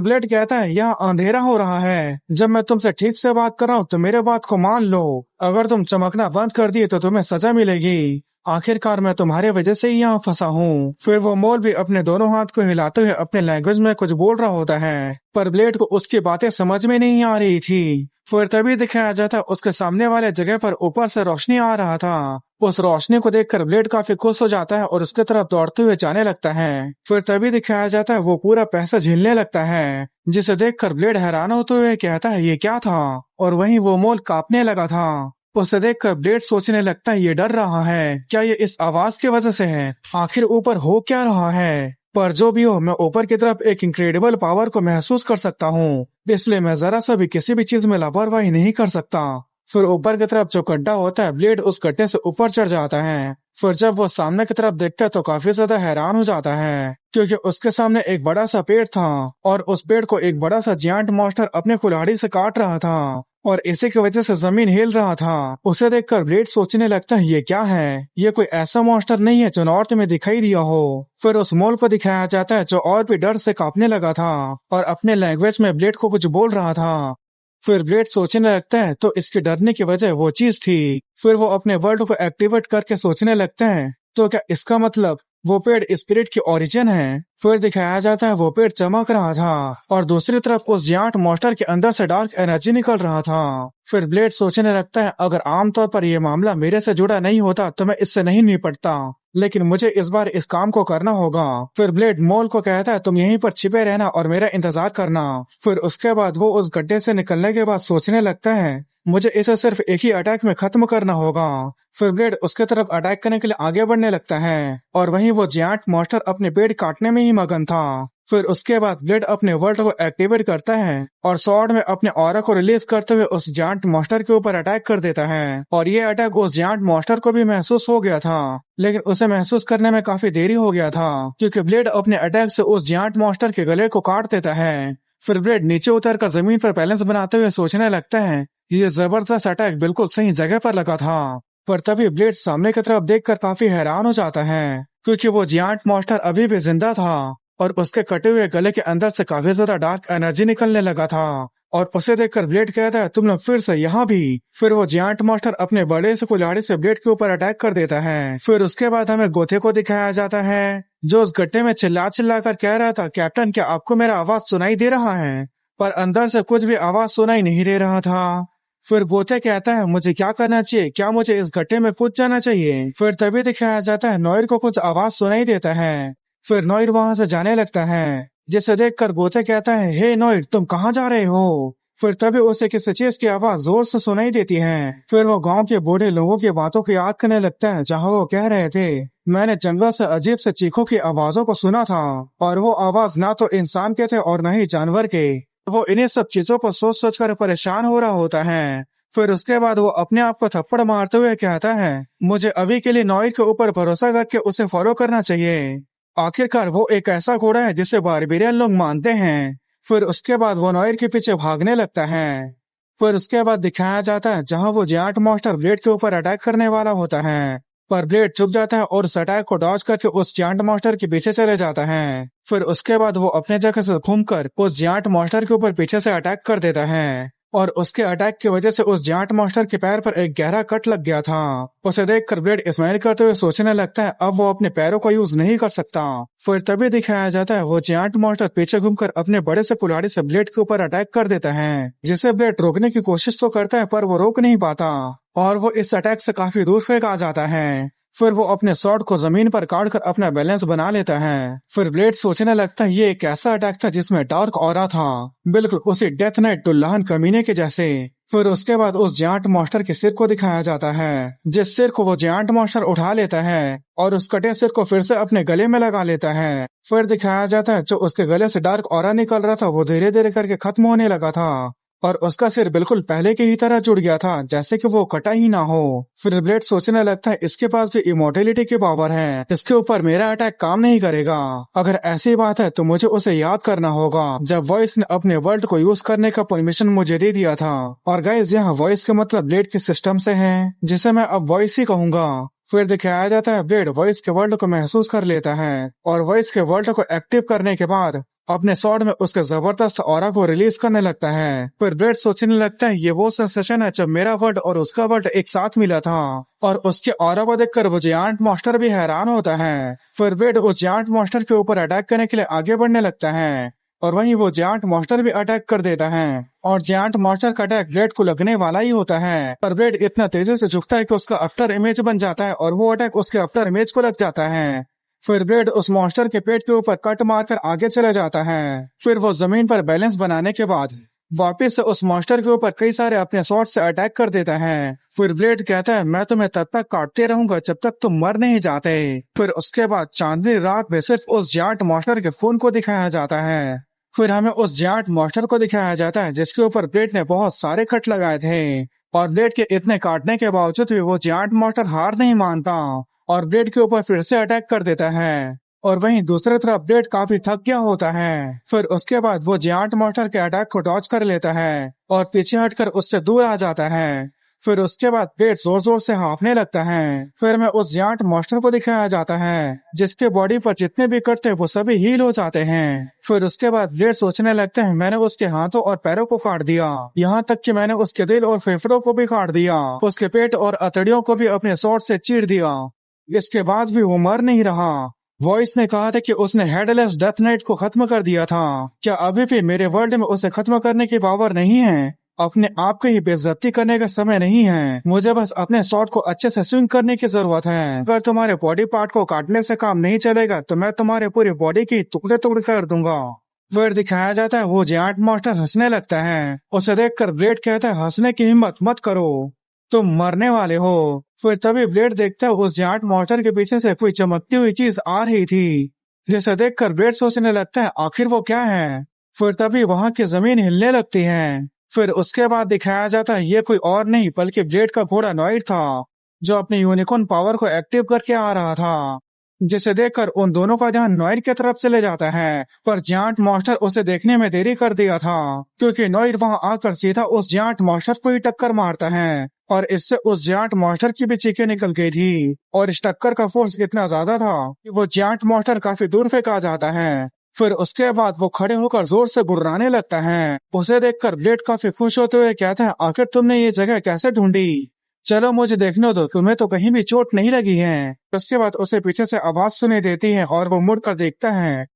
[SPEAKER 1] ब्लेड कहता है यहाँ अंधेरा हो रहा है, जब मैं तुमसे ठीक से बात कर रहा हूँ तो मेरे बात को मान लो। अगर तुम चमकना बंद कर दिए तो तुम्हें सजा मिलेगी। आखिरकार मैं तुम्हारे वजह से ही यहाँ फंसा हूँ। फिर वो मोल भी अपने दोनों हाथ को हिलाते हुए अपने लैंग्वेज में कुछ बोल रहा होता है, पर ब्लेड को उसकी बातें समझ में नहीं आ रही थी। फिर तभी दिखाया जाता उसके सामने वाले जगह पर ऊपर से रोशनी आ रहा था। उस रोशनी को देखकर ब्लेड काफी खुश हो जाता है और उसके तरफ दौड़ते हुए जाने लगता है। फिर तभी दिखाया जाता है वो पूरा पैसा झेलने लगता है, जिसे देखकर ब्लेड हैरान होते हुए कहता है ये क्या था, और वहीं वो मोल कांपने लगा था। उसे देखकर ब्लेड सोचने लगता है ये डर रहा है, क्या ये इस आवाज की वजह से है, आखिर ऊपर हो क्या रहा है। पर जो भी हो मैं ऊपर की तरफ एक इनक्रेडिबल पावर को महसूस कर सकता हूँ, इसलिए मैं जरा सा भी किसी भी चीज में लापरवाही नहीं कर सकता। फिर ऊपर की तरफ जो गड्ढा होता है ब्लेड उस गड्ढे से ऊपर चढ़ जाता है। फिर जब वो सामने की तरफ देखता है तो काफी ज्यादा हैरान हो जाता है क्योंकि उसके सामने एक बड़ा सा पेड़ था और उस पेड़ को एक बड़ा सा जायंट मॉन्स्टर अपने कुल्हाड़ी से काट रहा था और इसी की वजह से जमीन हिल रहा था। उसे देखकर ब्लेड सोचने लगता है ये क्या है, ये कोई ऐसा मॉन्स्टर नहीं है जो नॉर्थ में दिखाई दिया हो। फिर उस मोल को दिखाया जाता है जो और भी डर से कांपने लगा था और अपने लैंग्वेज में ब्लेड को कुछ बोल रहा था। फिर ब्लेड सोचने लगता है तो इसके डरने की वजह वो चीज थी। फिर वो अपने वर्ल्ड को एक्टिवेट करके सोचने लगता है तो क्या इसका मतलब वो पेड़ स्पिरिट की ओरिजिन है। फिर दिखाया जाता है वो पेड़ चमक रहा था और दूसरी तरफ उस जायंट मॉन्स्टर के अंदर से डार्क एनर्जी निकल रहा था। फिर ब्लेड सोचने लगता है अगर आमतौर पर यह मामला मेरे से जुड़ा नहीं होता तो मैं इससे नहीं निपटता, लेकिन मुझे इस बार इस काम को करना होगा। फिर ब्लेड मोल को कहता है तुम यहीं पर छिपे रहना और मेरा इंतजार करना। फिर उसके बाद वो उस गड्ढे से निकलने के बाद सोचने लगता है मुझे इसे सिर्फ एक ही अटैक में खत्म करना होगा। फिर ब्लेड उसके तरफ अटैक करने के लिए आगे बढ़ने लगता है और वहीं वो जायंट मॉन्स्टर अपने पेड़ काटने में ही मगन था। फिर उसके बाद ब्लेड अपने वर्ल्ड को एक्टिवेट करता है और स्वॉर्ड में अपने ऑरा को रिलीज करते हुए उस जायंट मॉन्स्टर के ऊपर अटैक कर देता है। और ये अटैक उस जायंट मॉन्स्टर को भी महसूस हो गया था, लेकिन उसे महसूस करने में काफी देरी हो गया था क्योंकि ब्लेड अपने अटैक से उस जायंट मॉन्स्टर के गले को काट देता है। फिर ब्लेड नीचे उतरकर जमीन पर बैलेंस बनाते हुए सोचने लगता है ये जबरदस्त अटैक बिल्कुल सही जगह पर लगा था। पर तभी ब्लेड सामने की तरफ देखकर काफी हैरान हो जाता है क्योंकि वो जायंट मॉन्स्टर अभी भी जिंदा था और उसके कटे हुए गले के अंदर से काफी ज्यादा डार्क एनर्जी निकलने लगा था। और उसे देखकर ब्लेड कहता है तुम लोग फिर से यहाँ भी। फिर वो जायंट मॉन्स्टर अपने बड़े से कुल्हाड़ी से ब्लेड के ऊपर अटैक कर देता है। फिर उसके बाद हमें गोथे को दिखाया जाता है जो उस गड्ढे में चिल्ला चिल्ला कर कह रहा था कैप्टन क्या आपको मेरा आवाज सुनाई दे रहा है, पर अंदर से कुछ भी आवाज सुनाई नहीं दे रहा था। फिर गोथे कहता है मुझे क्या करना चाहिए, क्या मुझे इस गड्ढे में कूद जाना चाहिए। फिर तभी दिखाया जाता है नॉयर को कुछ आवाज सुनाई देता है। फिर नॉयर वहां से जाने लगता है जिसे देखकर गोथे कहता है हे नॉयर तुम कहाँ जा रहे हो। फिर तभी उसे किसी चीज की आवाज जोर से सुनाई देती है। फिर वो गांव के बूढ़े लोगों की बातों को याद करने लगता है, जहां वो कह रहे थे, मैंने जंगल से अजीब से चीखों की आवाजों को सुना था, और वो आवाज ना तो इंसान के थे और न ही जानवर के। वो इन्हीं सब चीजों को सोच सोच कर परेशान हो रहा होता है। फिर उसके बाद वो अपने आप को थप्पड़ मारते हुए कहता है, मुझे अभी के लिए नॉइर के ऊपर भरोसा करके उसे फॉलो करना चाहिए। आखिरकार वो एक ऐसा घोड़ा है जिसे बारबेरियन लोग मानते हैं। फिर उसके बाद वो नॉयर के पीछे भागने लगता है। फिर उसके बाद दिखाया जाता है जहां वो जायंट मॉन्स्टर ब्लेड के ऊपर अटैक करने वाला होता है, पर ब्लेड चुक जाता है और उस अटैक को डॉज करके उस जायंट मॉन्स्टर के पीछे चले जाता है। फिर उसके बाद वो अपने जगह से घूमकर उस जायंट मॉन्स्टर के ऊपर पीछे से अटैक कर देता है, और उसके अटैक की वजह से उस जायंट मॉन्स्टर के पैर पर एक गहरा कट लग गया था। उसे देखकर ब्लेड स्माइल करते हुए सोचने लगता है अब वो अपने पैरों का यूज नहीं कर सकता। फिर तभी दिखाया जाता है वो जायंट मॉन्स्टर पीछे घूमकर अपने बड़े से कुल्हाड़ी से ब्लेड के ऊपर अटैक कर देता है, जिसे ब्लेड रोकने की कोशिश तो करता है पर वो रोक नहीं पाता, और वो इस अटैक से काफी दूर फेंक आ जाता है। फिर वो अपने स्वॉर्ड को जमीन पर काट कर अपना बैलेंस बना लेता है। फिर ब्लेड सोचने लगता है ये एक ऐसा अटैक था जिसमें डार्क ऑरा था, बिल्कुल उसी डेथ नाइट दुल्हन कमीने के जैसे। फिर उसके बाद उस जायंट मॉन्स्टर के सिर को दिखाया जाता है, जिस सिर को वो जायंट मॉन्स्टर उठा लेता है और उस कटे सिर को फिर से अपने गले में लगा लेता है। फिर दिखाया जाता है जो उसके गले से डार्क ऑरा निकल रहा था वो धीरे धीरे करके खत्म होने लगा था, और उसका सिर बिल्कुल पहले की ही तरह जुड़ गया था, जैसे कि वो कटा ही ना हो। फिर ब्लेड सोचने लगता है इसके पास भी इमोर्टेलिटी की पावर है, इसके ऊपर मेरा अटैक काम नहीं करेगा। अगर ऐसी बात है तो मुझे उसे याद करना होगा जब वॉइस ने अपने वर्ल्ड को यूज करने का परमिशन मुझे दे दिया था। और गाइस यहाँ वॉइस का मतलब ब्लेड के सिस्टम से है, जिसे मैं अब वॉइस ही कहूंगा। फिर दिखाया जाता है ब्लेड वॉइस के वर्ल्ड को महसूस कर लेता है, और वॉइस के वर्ल्ड को एक्टिव करने के बाद अपने स्वॉर्ड में उसके जबरदस्त ऑरा को रिलीज करने लगता है। फिर ब्लेड सोचने लगता है ये वो सेंसेशन है जब मेरा वर्ल्ड और उसका वर्ल्ड एक साथ मिला था, और उसके ऑरा को देखकर वो जायंट मॉन्स्टर भी हैरान होता है। फिर ब्लेड उस जायंट मॉन्स्टर के ऊपर अटैक करने के लिए आगे बढ़ने लगता है, और वहीं वो जायंट मॉन्स्टर भी अटैक कर देता है, और जायंट मॉन्स्टर का अटैक ब्लेड को लगने वाला ही होता है, पर ब्लेड इतना तेजी से झुकता है कि उसका आफ्टर इमेज बन जाता है और वो अटैक उसके आफ्टर इमेज को लग जाता है। फिर ब्लेड उस मॉन्स्टर के पेट के ऊपर कट मारकर आगे चले जाता है। फिर वो जमीन पर बैलेंस बनाने के बाद वापस से उस मॉन्स्टर के ऊपर कई सारे अपने स्वॉर्ड से अटैक कर देता है। फिर ब्लेड कहता है मैं तुम्हें तब तक काटते रहूंगा जब तक तुम मर नहीं जाते। फिर उसके बाद चांदनी रात में सिर्फ उस जायंट मॉन्स्टर के खून को दिखाया जाता है। फिर हमें उस जायंट मॉन्स्टर को दिखाया जाता है जिसके ऊपर ब्लेड ने बहुत सारे कट लगाए थे, और ब्लेड के इतने काटने के बावजूद भी वो जायंट मॉन्स्टर हार नहीं मानता और ब्लेड के ऊपर फिर से अटैक कर देता है। और वहीं दूसरी तरफ ब्लेड काफी थक गया होता है। फिर उसके बाद वो जायंट मॉन्स्टर के अटैक को डॉज कर लेता है और पीछे हटकर उससे दूर आ जाता है। फिर उसके बाद ब्लेड जोर जोर से हाँफने लगता है। फिर में उस जायंट मॉन्स्टर को दिखाया जाता है जिसके बॉडी पर जितने भी कट थे वो सभी हील हो जाते हैं। फिर उसके बाद ब्लेड सोचने लगते हैं मैंने उसके हाथों और पैरों को काट दिया, यहाँ तक कि मैंने उसके दिल और फेफड़ों को भी काट दिया, उसके पेट और अतड़ियों को भी अपने स्वॉर्ड से चीर दिया। इसके बाद भी वो मर नहीं रहा। वॉइस ने कहा था कि उसने हेडलेस डेथ नाइट को खत्म कर दिया था। क्या अभी भी मेरे वर्ल्ड में उसे खत्म करने की पावर नहीं है? अपने आप की ही बेइज्जती करने का समय नहीं है। मुझे बस अपने शॉट को अच्छे से स्विंग करने की जरूरत है। अगर तुम्हारे बॉडी पार्ट को काटने से काम नहीं चलेगा तो मैं तुम्हारे पूरी बॉडी की टुकड़े टुकड़े कर दूंगा। फिर दिखाया जाता है वो जायंट मॉन्स्टर हंसने लगता है। उसे देखकर ब्लेड कहता है हंसने की हिम्मत मत करो, तुम मरने वाले हो। फिर तभी ब्लेड देखता है उस जायंट मॉन्स्टर के पीछे से कोई चमकती हुई चीज आ रही थी, जिसे देखकर ब्लेड सोचने लगता है आखिर वो क्या है। फिर तभी वहां की जमीन हिलने लगती है। फिर उसके बाद दिखाया जाता है ये कोई और नहीं बल्कि ब्लेड का घोड़ा नॉइड था, जो अपने यूनिकॉर्न पावर को एक्टिव करके आ रहा था, जिसे देखकर उन दोनों का ध्यान नॉइड की तरफ चले जाता है। पर जायंट मॉन्स्टर उसे देखने में देरी कर दिया था, क्योंकि नॉइड वहां आकर सीधा उस जायंट मॉन्स्टर को ही टक्कर मारता है, और इससे उस जायंट मॉन्स्टर की भी चीखें निकल गई थी। और इस टक्कर का फोर्स इतना ज्यादा था कि वो जायंट मॉन्स्टर काफी दूर फेंका जाता है। फिर उसके बाद वो खड़े होकर जोर से गुर्राने लगता है। उसे देखकर ब्लेड काफी खुश होते हुए कहता है आखिर तुमने ये जगह कैसे ढूंढी? चलो मुझे देखने दो, तुम्हें तो कहीं भी चोट नहीं लगी है। उसके बाद उसे पीछे से आवाज सुनाई देती है और वो मुड़कर देखता है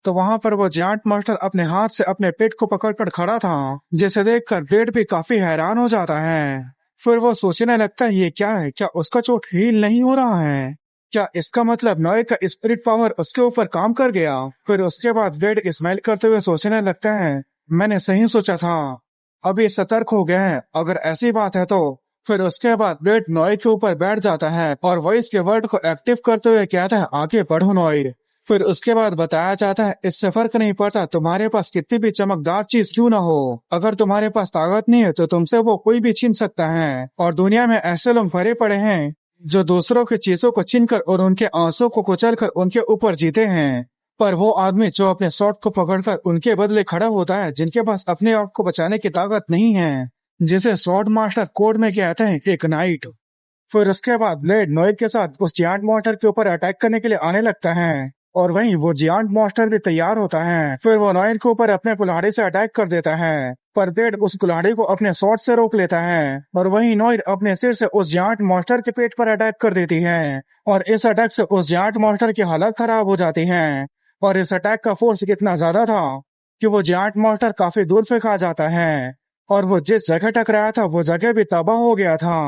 [SPEAKER 1] तो वहां पर वो जायंट मॉन्स्टर अपने हाथ से अपने पेट को पकड़कर खड़ा था, जिसे देखकर ब्लेड भी काफी हैरान हो जाता है। फिर वो सोचने लगता है ये क्या है, क्या उसका चोट हील नहीं हो रहा है? क्या इसका मतलब नॉय का स्पिरिट पावर उसके ऊपर काम कर गया? फिर उसके बाद ब्लेड स्माइल करते हुए सोचने लगता है मैंने सही सोचा था। अभी सतर्क हो गए हैं, अगर ऐसी बात है तो। फिर उसके बाद ब्लेड नॉयर के ऊपर बैठ जाता है और वॉइस के वर्ड को एक्टिव करते हुए कहता है, आगे बढ़ो नॉयर। फिर उसके बाद बताया जाता है, इससे फर्क नहीं पड़ता तुम्हारे पास कितनी भी चमकदार चीज क्यों ना हो, अगर तुम्हारे पास ताकत नहीं है तो तुमसे वो कोई भी छीन सकता है। और दुनिया में ऐसे लोग भरे पड़े हैं जो दूसरों की चीजों को छीनकर और उनके आंसू को कुचलकर उनके ऊपर जीते हैं। पर वो आदमी जो अपने शॉट को पकड़कर उनके बदले खड़ा होता है, जिनके पास अपने आप को बचाने की ताकत नहीं है, जिसे स्वॉर्ड मास्टर कोड में कहते हैं एक नाइट। फिर उसके बाद ब्लेड नोएक के साथ उस जियांट मॉन्स्टर के ऊपर अटैक करने के लिए आने लगता है और वहीं वो जियांट मॉन्स्टर भी तैयार होता है। फिर वो नोएक के ऊपर अपने कुल्हाड़ी से अटैक कर देता है, पर ब्लेड उस कुल्हाड़ी को अपने स्वॉर्ड से रोक लेता है और वहीं नोएक अपने सिर से उस जियांट मॉन्स्टर के पेट पर अटैक कर देती है और इस अटैक से उस जियांट मॉन्स्टर की हालत खराब हो जाती है। और इस अटैक का फोर्स इतना ज्यादा था कि वो जियांट मॉन्स्टर काफी दूर फेंका जाता है और वो जिस जगह टकराया था वो जगह भी तबाह हो गया था।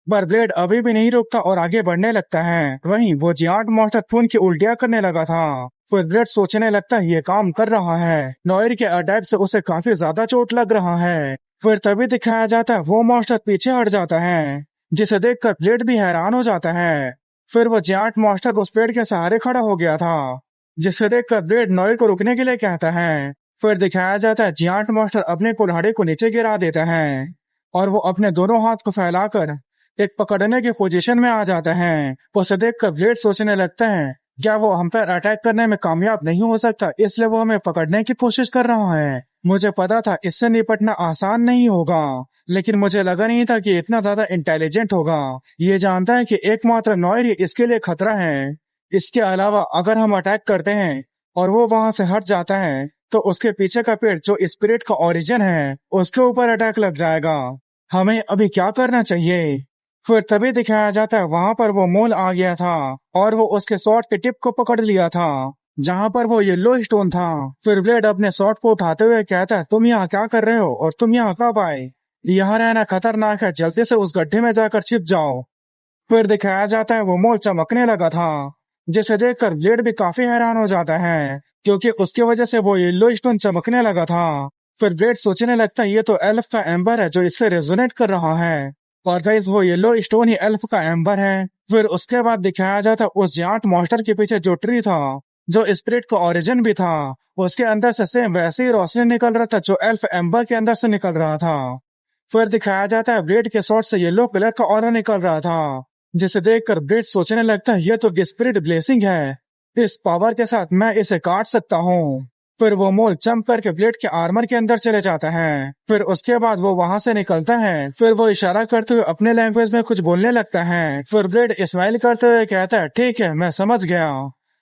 [SPEAKER 1] पर ब्लेड अभी भी नहीं रुकता और आगे बढ़ने लगता है। वहीं वो जियांट मॉन्स्टर खून की उल्टियां करने लगा था। फिर ब्लेड सोचने लगता है ये काम कर रहा है, नॉयर के अटैक से उसे काफी ज्यादा चोट लग रहा है। फिर तभी दिखाया जाता है वो मॉन्स्टर पीछे हट जाता है, जिसे देखकर ब्लेड भी हैरान हो जाता है। फिर वो जियांट मॉन्स्टर उस पेड़ के सहारे खड़ा हो गया था, जिसे देखकर ब्लेड नॉयर को रुकने के लिए कहता है। फिर दिखाया जाता है जियांट मॉन्स्टर अपने कुल्हाड़ी को नीचे गिरा देता है और वो अपने दोनों हाथ को फैलाकर एक पकड़ने की पोजीशन में आ जाता है। उसे देखकर ब्लेड सोचने लगता है, क्या वो हम पर अटैक करने में कामयाब नहीं हो सकता, इसलिए वो हमें पकड़ने की कोशिश कर रहा है। मुझे पता था इससे निपटना आसान नहीं होगा, लेकिन मुझे लगा नहीं था कि इतना ज्यादा इंटेलिजेंट होगा। ये जानता है कि एकमात्र नॉयर ही इसके लिए खतरा है। इसके अलावा अगर हम अटैक करते हैं और वो वहां से हट जाता है तो उसके पीछे का पेड़ जो स्पिरिट का ओरिजिन है उसके ऊपर अटैक लग जाएगा। हमें अभी क्या करना चाहिए? फिर तभी दिखाया जाता है वहां पर वो मोल आ गया था और वो उसके स्वॉर्ड के टिप को पकड़ लिया था जहां पर वो येलो स्टोन था। फिर ब्लेड अपने स्वॉर्ड को उठाते हुए कहता है, तुम यहाँ क्या कर रहे हो और तुम यहाँ कब आए? यहाँ रहना खतरनाक है, जल्दी से उस गड्ढे में जाकर छिप जाओ। फिर दिखाया जाता है वो मोल चमकने लगा था, जिसे देखकर ब्लेड भी काफी हैरान हो जाता है क्योंकि उसकी वजह से वो येलो स्टोन चमकने लगा था। फिर ब्लेड सोचने लगता है ये तो एल्फ का एम्बर है जो इससे रेजोनेट कर रहा है, और गाइस वो येलो स्टोन ही एल्फ का एम्बर है। फिर उसके बाद दिखाया जाता उस जियांट मॉन्स्टर के पीछे जो ट्री था, जो स्पिरिट का ओरिजिन भी था, उसके अंदर से सेम वैसे ही रोशनी निकल रहा था जो एल्फ एम्बर के अंदर से निकल रहा था। फिर दिखाया जाता है ब्लेड के शॉट से येलो कलर का ऑरा निकल रहा था, जिसे देखकर ब्लेड सोचने लगता है यह तो स्पिरिट ब्लेसिंग है, इस पावर के साथ मैं इसे काट सकता हूँ। फिर वो मोल चंप करके ब्लेड के आर्मर के अंदर चले जाता है। फिर उसके बाद वो वहां से निकलता है। फिर वो इशारा करते हुए अपने लैंग्वेज में कुछ बोलने लगता है। फिर ब्लेड स्माइल करते हुए कहता है, ठीक है मैं समझ गया।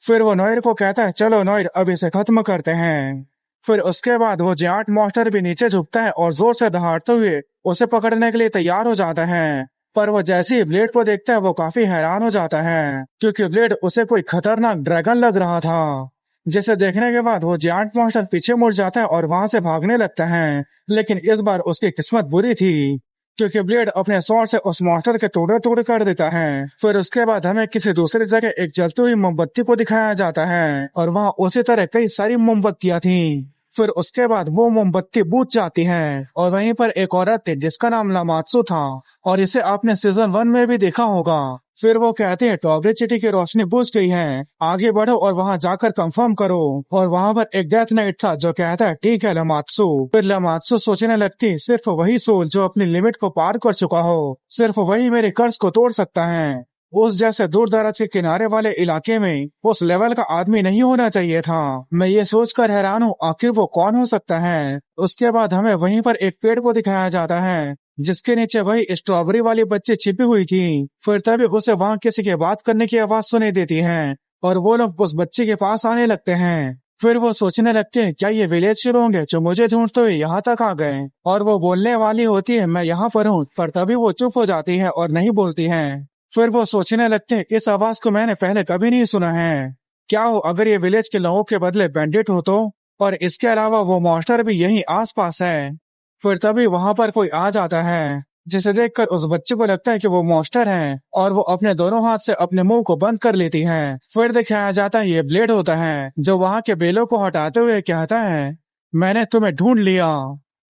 [SPEAKER 1] फिर वो नॉयर को कहता है, चलो नॉयर अब इसे खत्म करते हैं। फिर उसके बाद वो जियांट मॉन्स्टर भी नीचे झुकता है और जोर से दहाड़ते हुए उसे पकड़ने के लिए तैयार हो जाता है। पर वो जैसे ही ब्लेड को देखता है वो काफी हैरान हो जाता है क्योंकि ब्लेड उसे कोई खतरनाक ड्रैगन लग रहा था, जिसे देखने के बाद वो जियांट मॉन्स्टर पीछे मुड़ जाता है और वहां से भागने लगता है। लेकिन इस बार उसकी किस्मत बुरी थी क्योंकि ब्लेड अपने स्वॉर्ड से उस मॉन्स्टर के टुकड़े टुकड़े कर देता है। फिर उसके बाद हमें किसी दूसरी जगह एक जलती हुई मोमबत्ती को दिखाया जाता है और वहां उसी तरह कई सारी मोमबत्तियां थीं। फिर उसके बाद वो मोमबत्ती बुझ जाती है और वहीं पर एक औरत थी जिसका नाम लामात्सु था और इसे आपने सीजन 1 में भी देखा होगा। फिर वो कहते हैं टॉबरेचिटी की रोशनी बुझ गई है, आगे बढ़ो और वहां जाकर कंफर्म करो। और वहां पर एक डेथ नाइट था जो कहता है ठीक है लामात्सु। फिर लामात्सु सोचने लगती सिर्फ वही सोल जो अपनी लिमिट को पार कर चुका हो, सिर्फ वही मेरे कर्ज को तोड़ सकता है। उस जैसे दूर दराज के किनारे वाले इलाके में उस लेवल का आदमी नहीं होना चाहिए था। मैं ये सोचकर हैरान हूँ आखिर वो कौन हो सकता है। उसके बाद हमें वहीं पर एक पेड़ को दिखाया जाता है जिसके नीचे वही स्ट्रॉबेरी वाली बच्ची छिपी हुई थी। फिर तभी उसे वहाँ किसी के बात करने की आवाज सुनाई देती है और वो लोग उस बच्ची के पास आने लगते हैं। फिर वो सोचने लगते हैं क्या ये विलेज के लोग हैं जो मुझे ढूंढते हुए यहाँ तक आ गए, और वो बोलने वाली होती है मैं यहाँ पर हूँ, पर तभी वो चुप हो जाती है और नहीं बोलती है। फिर वो सोचने लगते हैं इस आवाज को मैंने पहले कभी नहीं सुना है, क्या हो अगर ये विलेज के लोगों के बदले बैंडिट हो तो, और इसके अलावा वो मॉन्स्टर भी यहीं आसपास है। फिर तभी वहां पर कोई आ जाता है जिसे देखकर उस बच्चे को लगता है कि वो मॉन्स्टर है और वो अपने दोनों हाथ से अपने मुंह को बंद कर लेती है। फिर दिखाया जाता है ये ब्लेड होता है जो वहां के बेलों को हटाते हुए कहता है मैंने तुम्हें ढूंढ लिया।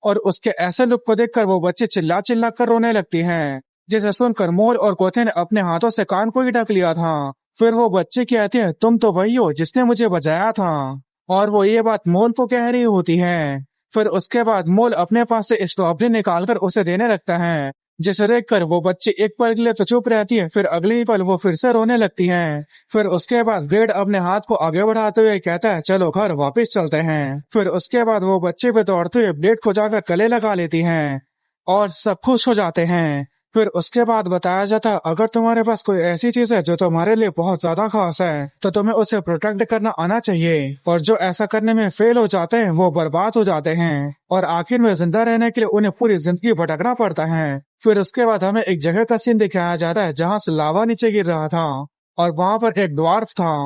[SPEAKER 1] और उसके ऐसे लुक को देखकर वो बच्ची चिल्ला चिल्ला कर रोने लगती हैं, जिसे सुनकर मोल और गोथे ने अपने हाथों से कान को ही ढक लिया था। फिर वो बच्चे कहते हैं, तुम तो वही हो जिसने मुझे बचाया था। और वो ये बात मोल को कह रही होती है। फिर उसके बाद मोल अपने पास से स्ट्रॉबेरी निकालकर उसे देने लगता है, जिसे देखकर वो बच्ची एक पल के लिए तो चुप रहती है, फिर अगली पल वो फिर से रोने लगती है। फिर उसके बाद ब्लेड अपने हाथ को आगे बढ़ाते हुए कहता है, चलो घर वापस चलते हैं। फिर उसके बाद वो बच्चे पे दौड़ते हुए ब्लेड को जाकर गले लगा लेती हैं और सब खुश हो जाते हैं। फिर उसके बाद बताया जाता है, अगर तुम्हारे पास कोई ऐसी चीज है जो तुम्हारे लिए बहुत ज्यादा खास है तो तुम्हें उसे प्रोटेक्ट करना आना चाहिए, और जो ऐसा करने में फेल हो जाते हैं वो बर्बाद हो जाते हैं और आखिर में जिंदा रहने के लिए उन्हें पूरी जिंदगी भटकना पड़ता है। फिर उसके बाद हमें एक जगह का सीन दिखाया जाता है जहाँ से लावा नीचे गिर रहा था और वहाँ पर एक ड्वार्फ था।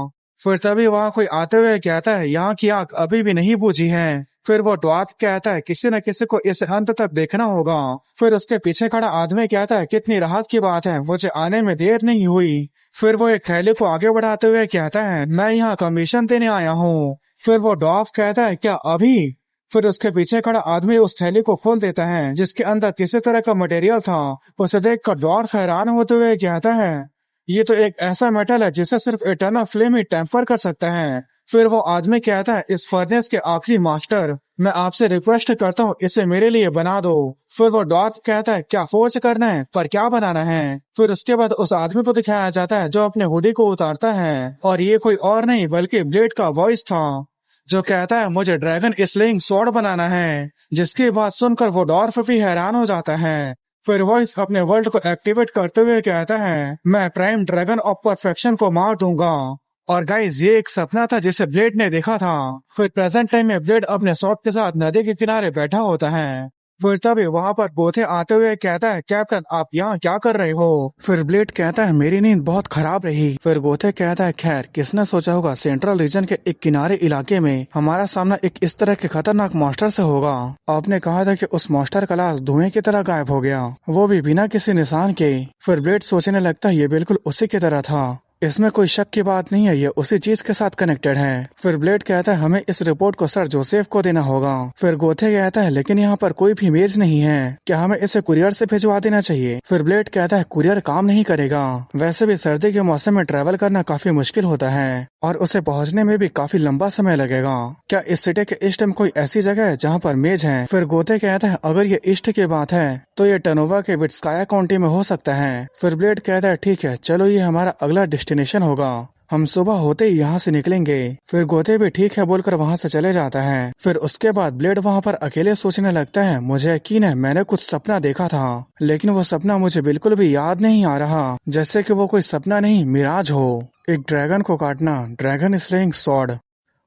[SPEAKER 1] फिर तभी वहाँ कोई आते हुए कहता है, यहाँ की आग अभी भी नहीं बुझी है। फिर वो ड्वार्फ कहता है, किसी न किसी को इस अंत तक देखना होगा। फिर उसके पीछे खड़ा आदमी कहता है, कितनी राहत की बात है, मुझे आने में देर नहीं हुई। फिर वो एक थैली को आगे बढ़ाते हुए कहता है, मैं यहाँ कमीशन देने आया हूँ। फिर वो ड्वार्फ कहता है, क्या अभी? फिर उसके पीछे खड़ा आदमी उस थैली को खोल देता है जिसके अंदर किसी तरह का मटेरियल था। उसे देखकर ड्वार्फ हैरान होते हुए कहता है, ये तो एक ऐसा मेटल है जिसे सिर्फ इटर्नल फ्लेम ही टेम्पर कर सकता है। फिर वो आदमी कहता है, इस फर्नेस के आखिरी मास्टर, मैं आपसे रिक्वेस्ट करता हूँ इसे मेरे लिए बना दो। फिर वो ड्वार्फ कहता है, क्या फोर्स करना है, पर क्या बनाना है? फिर उसके बाद उस आदमी को दिखाया जाता है जो अपने हुडी को उतारता है, और ये कोई और नहीं बल्कि ब्लेड का वॉइस था, जो कहता है, मुझे ड्रैगन स्लेइंग स्वॉर्ड बनाना है। जिसकी बात सुनकर वो ड्वार्फ भी हैरान हो जाता है। फिर वॉइस अपने वर्ल्ड को एक्टिवेट करते हुए कहता है, मैं प्राइम ड्रैगन ऑफ परफेक्शन को मार दूंगा। और गाइस, ये एक सपना था जिसे ब्लेड ने देखा था। फिर प्रेजेंट टाइम में ब्लेड अपने स्वॉर्ड के साथ नदी के किनारे बैठा होता है। फिर तभी वहाँ पर गोथे आते हुए कहता है, कैप्टन आप यहाँ क्या कर रहे हो? फिर ब्लेड कहता है, मेरी नींद बहुत खराब रही। फिर गोथे कहता है, खैर किसने सोचा होगा सेंट्रल रीजन के एक किनारे इलाके में हमारा सामना एक इस तरह के खतरनाक मॉन्स्टर से होगा। आपने कहा था कि उस मॉन्स्टर का लाश धुएं की तरह गायब हो गया, वो भी बिना किसी निशान के। फिर ब्लेड सोचने लगता है, ये बिल्कुल उसी की तरह था, इसमें कोई शक की बात नहीं है, ये उसी चीज के साथ कनेक्टेड है। फिर ब्लेड कहता है, हमें इस रिपोर्ट को सर जोसेफ को देना होगा। फिर गोथे कहता है, लेकिन यहाँ पर कोई भी इमेज नहीं है, क्या हमें इसे कुरियर से भिजवा देना चाहिए? फिर ब्लेड कहता है, कुरियर काम नहीं करेगा, वैसे भी सर्दी के मौसम में ट्रेवल करना काफी मुश्किल होता है और उसे पहुँचने में भी काफी लंबा समय लगेगा। क्या इस सिटी के ईस्ट में कोई ऐसी जगह है जहाँ पर मेज है? फिर गोथे कहता है, अगर ये ईस्ट की बात है तो ये टनोवा के विट्स्काया काउंटी में हो सकता है। फिर ब्लेड कहता है, ठीक है चलो, ये हमारा अगला डेस्टिनेशन होगा, हम सुबह होते ही यहाँ से निकलेंगे। फिर गोथे भी ठीक है बोलकर वहाँ से चले जाता है। फिर उसके बाद ब्लेड वहाँ पर अकेले सोचने लगता है, मुझे यकीन है मैंने कुछ सपना देखा था, लेकिन वो सपना मुझे बिल्कुल भी याद नहीं आ रहा, जैसे कि वो कोई सपना नहीं मिराज हो। एक ड्रैगन को काटना, ड्रैगन स्लेइंग स्वॉर्ड,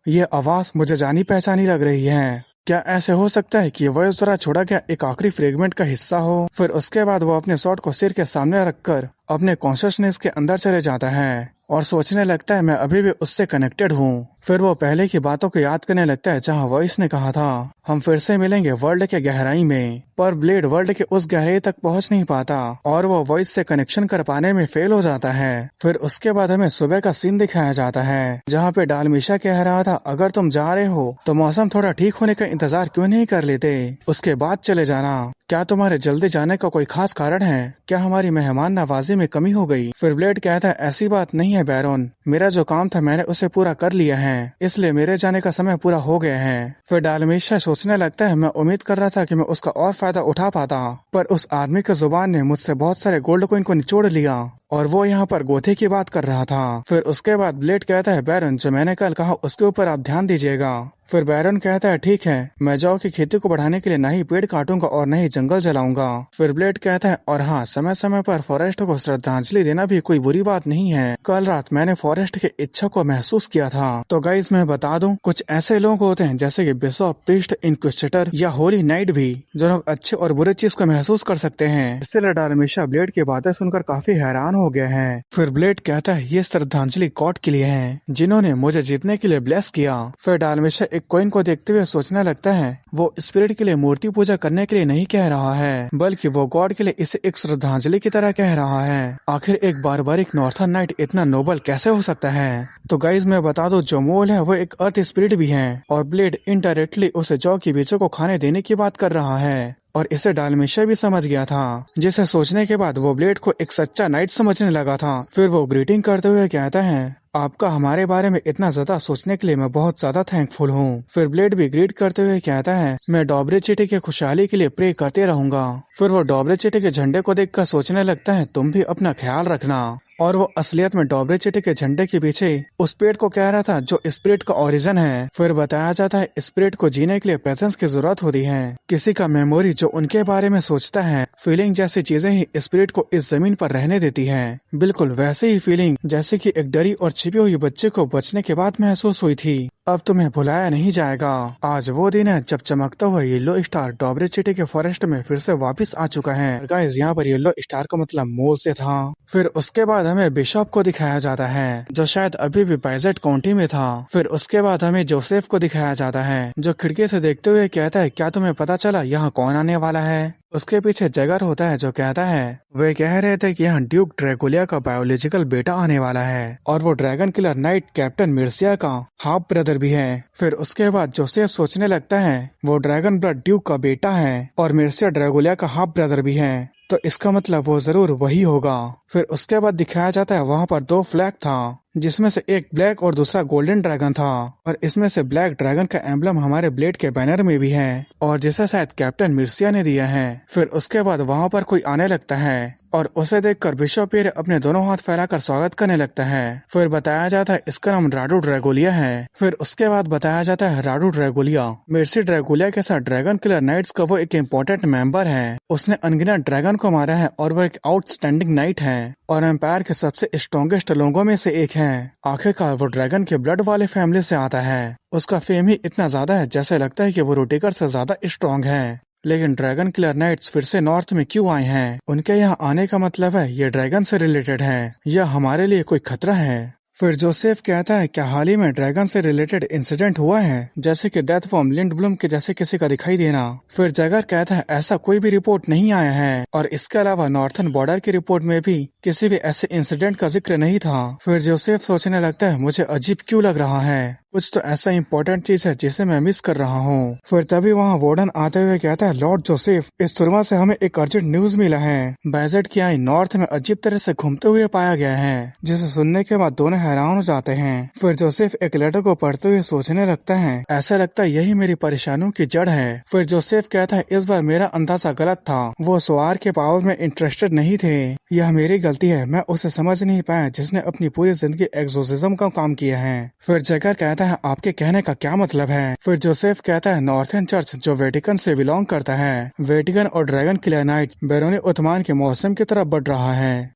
[SPEAKER 1] ये आवाज मुझे जानी पहचानी लग रही है। क्या ऐसे हो सकता है कि वह जरा छोड़ा गया एक आखिरी फ्रेगमेंट का हिस्सा हो? फिर उसके बाद वो अपने स्वॉर्ड को सिर के सामने रखकर अपने कॉन्शियसनेस के अंदर चले जाता है और सोचने लगता है, मैं अभी भी उससे कनेक्टेड हूँ। फिर वो पहले की बातों को याद करने लगता है जहाँ वॉइस ने कहा था, हम फिर से मिलेंगे वर्ल्ड के गहराई में। पर ब्लेड वर्ल्ड के उस गहराई तक पहुँच नहीं पाता और वो वॉइस से कनेक्शन कर पाने में फेल हो जाता है। फिर उसके बाद हमें सुबह का सीन दिखाया जाता है जहाँ पे डालमिशा कह रहा था, अगर तुम जा रहे हो तो मौसम थोड़ा ठीक होने का इंतजार क्यों नहीं कर लेते, उसके बाद चले जाना। क्या तुम्हारे जल्दी जाने का कोई खास कारण है? क्या हमारी मेहमान नवाजी में कमी हो गई? फिर ब्लेड कहता है, ऐसी बात नहीं है बैरोन, मेरा जो काम था मैंने उसे पूरा कर लिया है, इसलिए मेरे जाने का समय पूरा हो गया है। फिर डालमिशा सोचने लगता है, मैं उम्मीद कर रहा था कि मैं उसका और फायदा उठा पाता, पर उस आदमी की जुबान ने मुझसे बहुत सारे गोल्ड कॉइन को निचोड़ लिया और वो यहाँ पर गोथे की बात कर रहा था। फिर उसके बाद ब्लेड कहता है, बैरन जो मैंने कल कहा उसके ऊपर आप ध्यान दीजिएगा। फिर बैरन कहता है, ठीक है, मैं जौ की खेती को बढ़ाने के लिए न ही पेड़ काटूंगा और न ही जंगल जलाऊंगा। फिर ब्लेड कहता है, और हाँ, समय समय पर फॉरेस्ट को श्रद्धांजलि देना भी कोई बुरी बात नहीं है, कल रात मैंने फॉरेस्ट की इच्छा को महसूस किया था। तो गाइस मैं बता दूं, कुछ ऐसे लोग होते हैं जैसे कि बिशप, प्रीस्ट, इंक्विजिटर या होली नाइट भी, जो लोग अच्छे और बुरे चीज को महसूस कर सकते हैं। इसलिए डालमिशा ब्लेड की बातें सुनकर काफी हैरान हो गया है। फिर ब्लेड कहता है ये श्रद्धांजलि गॉड के लिए है जिन्होंने मुझे जीतने के लिए ब्लेस किया। फिर डालमेशिया एक कॉइन को देखते हुए सोचने लगता है वो स्पिरिट के लिए मूर्ति पूजा करने के लिए नहीं कह रहा है, बल्कि वो गॉड के लिए इसे एक श्रद्धांजलि की तरह कह रहा है। आखिर एक बारबारिक नॉर्थर्न नाइट इतना नोबल कैसे हो सकता है? तो गाइज मैं बता दूं, जो मोल है वो एक अर्थ स्पिरिट भी है और ब्लेड इनडायरेक्टली उसे जौ के बीजों को खाने देने की बात कर रहा है और इसे डालमेशिया भी समझ गया था, जिसे सोचने के बाद वो ब्लेड को एक सच्चा नाइट समझने लगा था। फिर वो ग्रीटिंग करते हुए कहता है आपका हमारे बारे में इतना ज्यादा सोचने के लिए मैं बहुत ज्यादा थैंकफुल हूँ। फिर ब्लेड भी ग्रीट करते हुए कहता है मैं डॉबरे चीटी के खुशहाली के लिए प्रे करते रहूंगा। फिर वो डॉबरे चीटी के झंडे को देखकर सोचने लगता है तुम भी अपना ख्याल रखना। और वो असलियत में डॉबरे चीटी के झंडे के पीछे उस पेड़ को कह रहा था जो स्पिरिट का ओरिजिन है। फिर बताया जाता है स्पिरिट को जीने के लिए प्रेजेंस की जरूरत होती है, किसी का मेमोरी जो उनके बारे में सोचता है, फीलिंग जैसी चीजें ही स्पिरिट को इस जमीन पर रहने देती है। बिल्कुल वैसे ही फीलिंग जैसे कि एक डरी और छिपी हुई बच्चे को बचने के बाद महसूस हुई थी। अब तुम्हें भुलाया नहीं जाएगा। आज वो दिन है जब चमकता हुआ येलो स्टार डॉबरे चीटी के फॉरेस्ट में फिर से वापस आ चुका है। गाइस यहाँ पर येलो स्टार का मतलब मोल से था। फिर उसके बाद हमें बिशप को दिखाया जाता है जो शायद अभी भी बैजेट काउंटी में था। फिर उसके बाद हमें जोसेफ को दिखाया जाता है जो खिड़की से देखते हुए कहता है क्या तुम्हें पता चला यहाँ कौन आने वाला है? उसके पीछे जगर होता है जो कहता है वे कह रहे थे कि यहाँ ड्यूक ड्रैगुलिया का बायोलॉजिकल बेटा आने वाला है और वो ड्रैगन किलर नाइट कैप्टन मिर्सिया का हाफ ब्रदर भी है। फिर उसके बाद जोसेफ सोचने लगता है वो ड्रैगन ब्लड ड्यूक का बेटा है और मिर्सिया ड्रैगुलिया का हाफ ब्रदर भी है, तो इसका मतलब वो जरूर वही होगा। फिर उसके बाद दिखाया जाता है वहाँ पर 2 फ्लैग था जिसमें से एक ब्लैक और दूसरा गोल्डन ड्रैगन था और इसमें से ब्लैक ड्रैगन का एम्बलम हमारे ब्लेड के बैनर में भी है और जिसे शायद कैप्टन मिर्सिया ने दिया है। फिर उसके बाद वहाँ पर कोई आने लगता है और उसे देखकर बिशप पियर अपने दोनों हाथ फैलाकर स्वागत करने लगता है। फिर बताया जाता है इसका नाम राडू ड्रैगोलिया है। फिर उसके बाद बताया जाता है राडू ड्रैगोलिया मिर्सी ड्रैगोलिया के साथ ड्रैगन किलर नाइट्स का वो एक इम्पोर्टेंट मेंबर है। उसने अनगिनत ड्रैगन को मारा है और वो एक आउटस्टैंडिंग नाइट है और एम्पायर के सबसे स्ट्रॉन्गेस्ट लोगों में से एक है। आखिरकार वो ड्रैगन के ब्लड वाले फैमिली से आता है। उसका फेम ही इतना ज्यादा है जैसे लगता है कि वो रूटिकर से ज्यादा स्ट्रॉन्ग है। लेकिन ड्रैगन किलर नाइट्स फिर से नॉर्थ में क्यों आए हैं? उनके यहाँ आने का मतलब है ये ड्रैगन से रिलेटेड है या हमारे लिए कोई खतरा है। फिर जोसेफ कहता है क्या हाल ही में ड्रैगन से रिलेटेड इंसिडेंट हुआ है जैसे कि डेथ फॉर्म लिंड ब्लूम के जैसे किसी का दिखाई देना। फिर जगर कहता है ऐसा कोई भी रिपोर्ट नहीं आया है और इसके अलावा नॉर्थन बॉर्डर की रिपोर्ट में भी किसी भी ऐसे इंसिडेंट का जिक्र नहीं था। फिर जोसेफ सोचने लगता है मुझे अजीब क्यों लग रहा है, कुछ तो ऐसा इम्पोर्टेंट चीज है जिसे मैं मिस कर रहा हूँ। फिर तभी वहाँ वार्डन आते हुए कहता है लॉर्ड जोसेफ इस तुरमा से हमें एक अर्जेंट न्यूज मिला है। बैजेट की आई नॉर्थ में अजीब तरह से घूमते हुए पाया गया है, जिसे सुनने के बाद दोनों हैरान हो जाते हैं। फिर जोसेफ एक लेटर को पढ़ते हुए सोचने लगता है ऐसा लगता है यही मेरी परेशानियों की जड़ है। फिर जोसेफ कहता है इस बार मेरा अंदाजा गलत था, वो सोआर के पावर में इंटरेस्टेड नहीं थे, यह मेरी गलती है, मैं उसे समझ नहीं पाया जिसने अपनी पूरी जिंदगी एक्सोसिज्म का काम किया है। फिर जगर कहता है आपके कहने का क्या मतलब है? फिर जोसेफ कहता है नॉर्थन चर्च जो वेटिकन से बिलोंग करता है, वेटिकन और dragon killer night Barauni Usman के मौसम की तरफ बढ़ रहा है।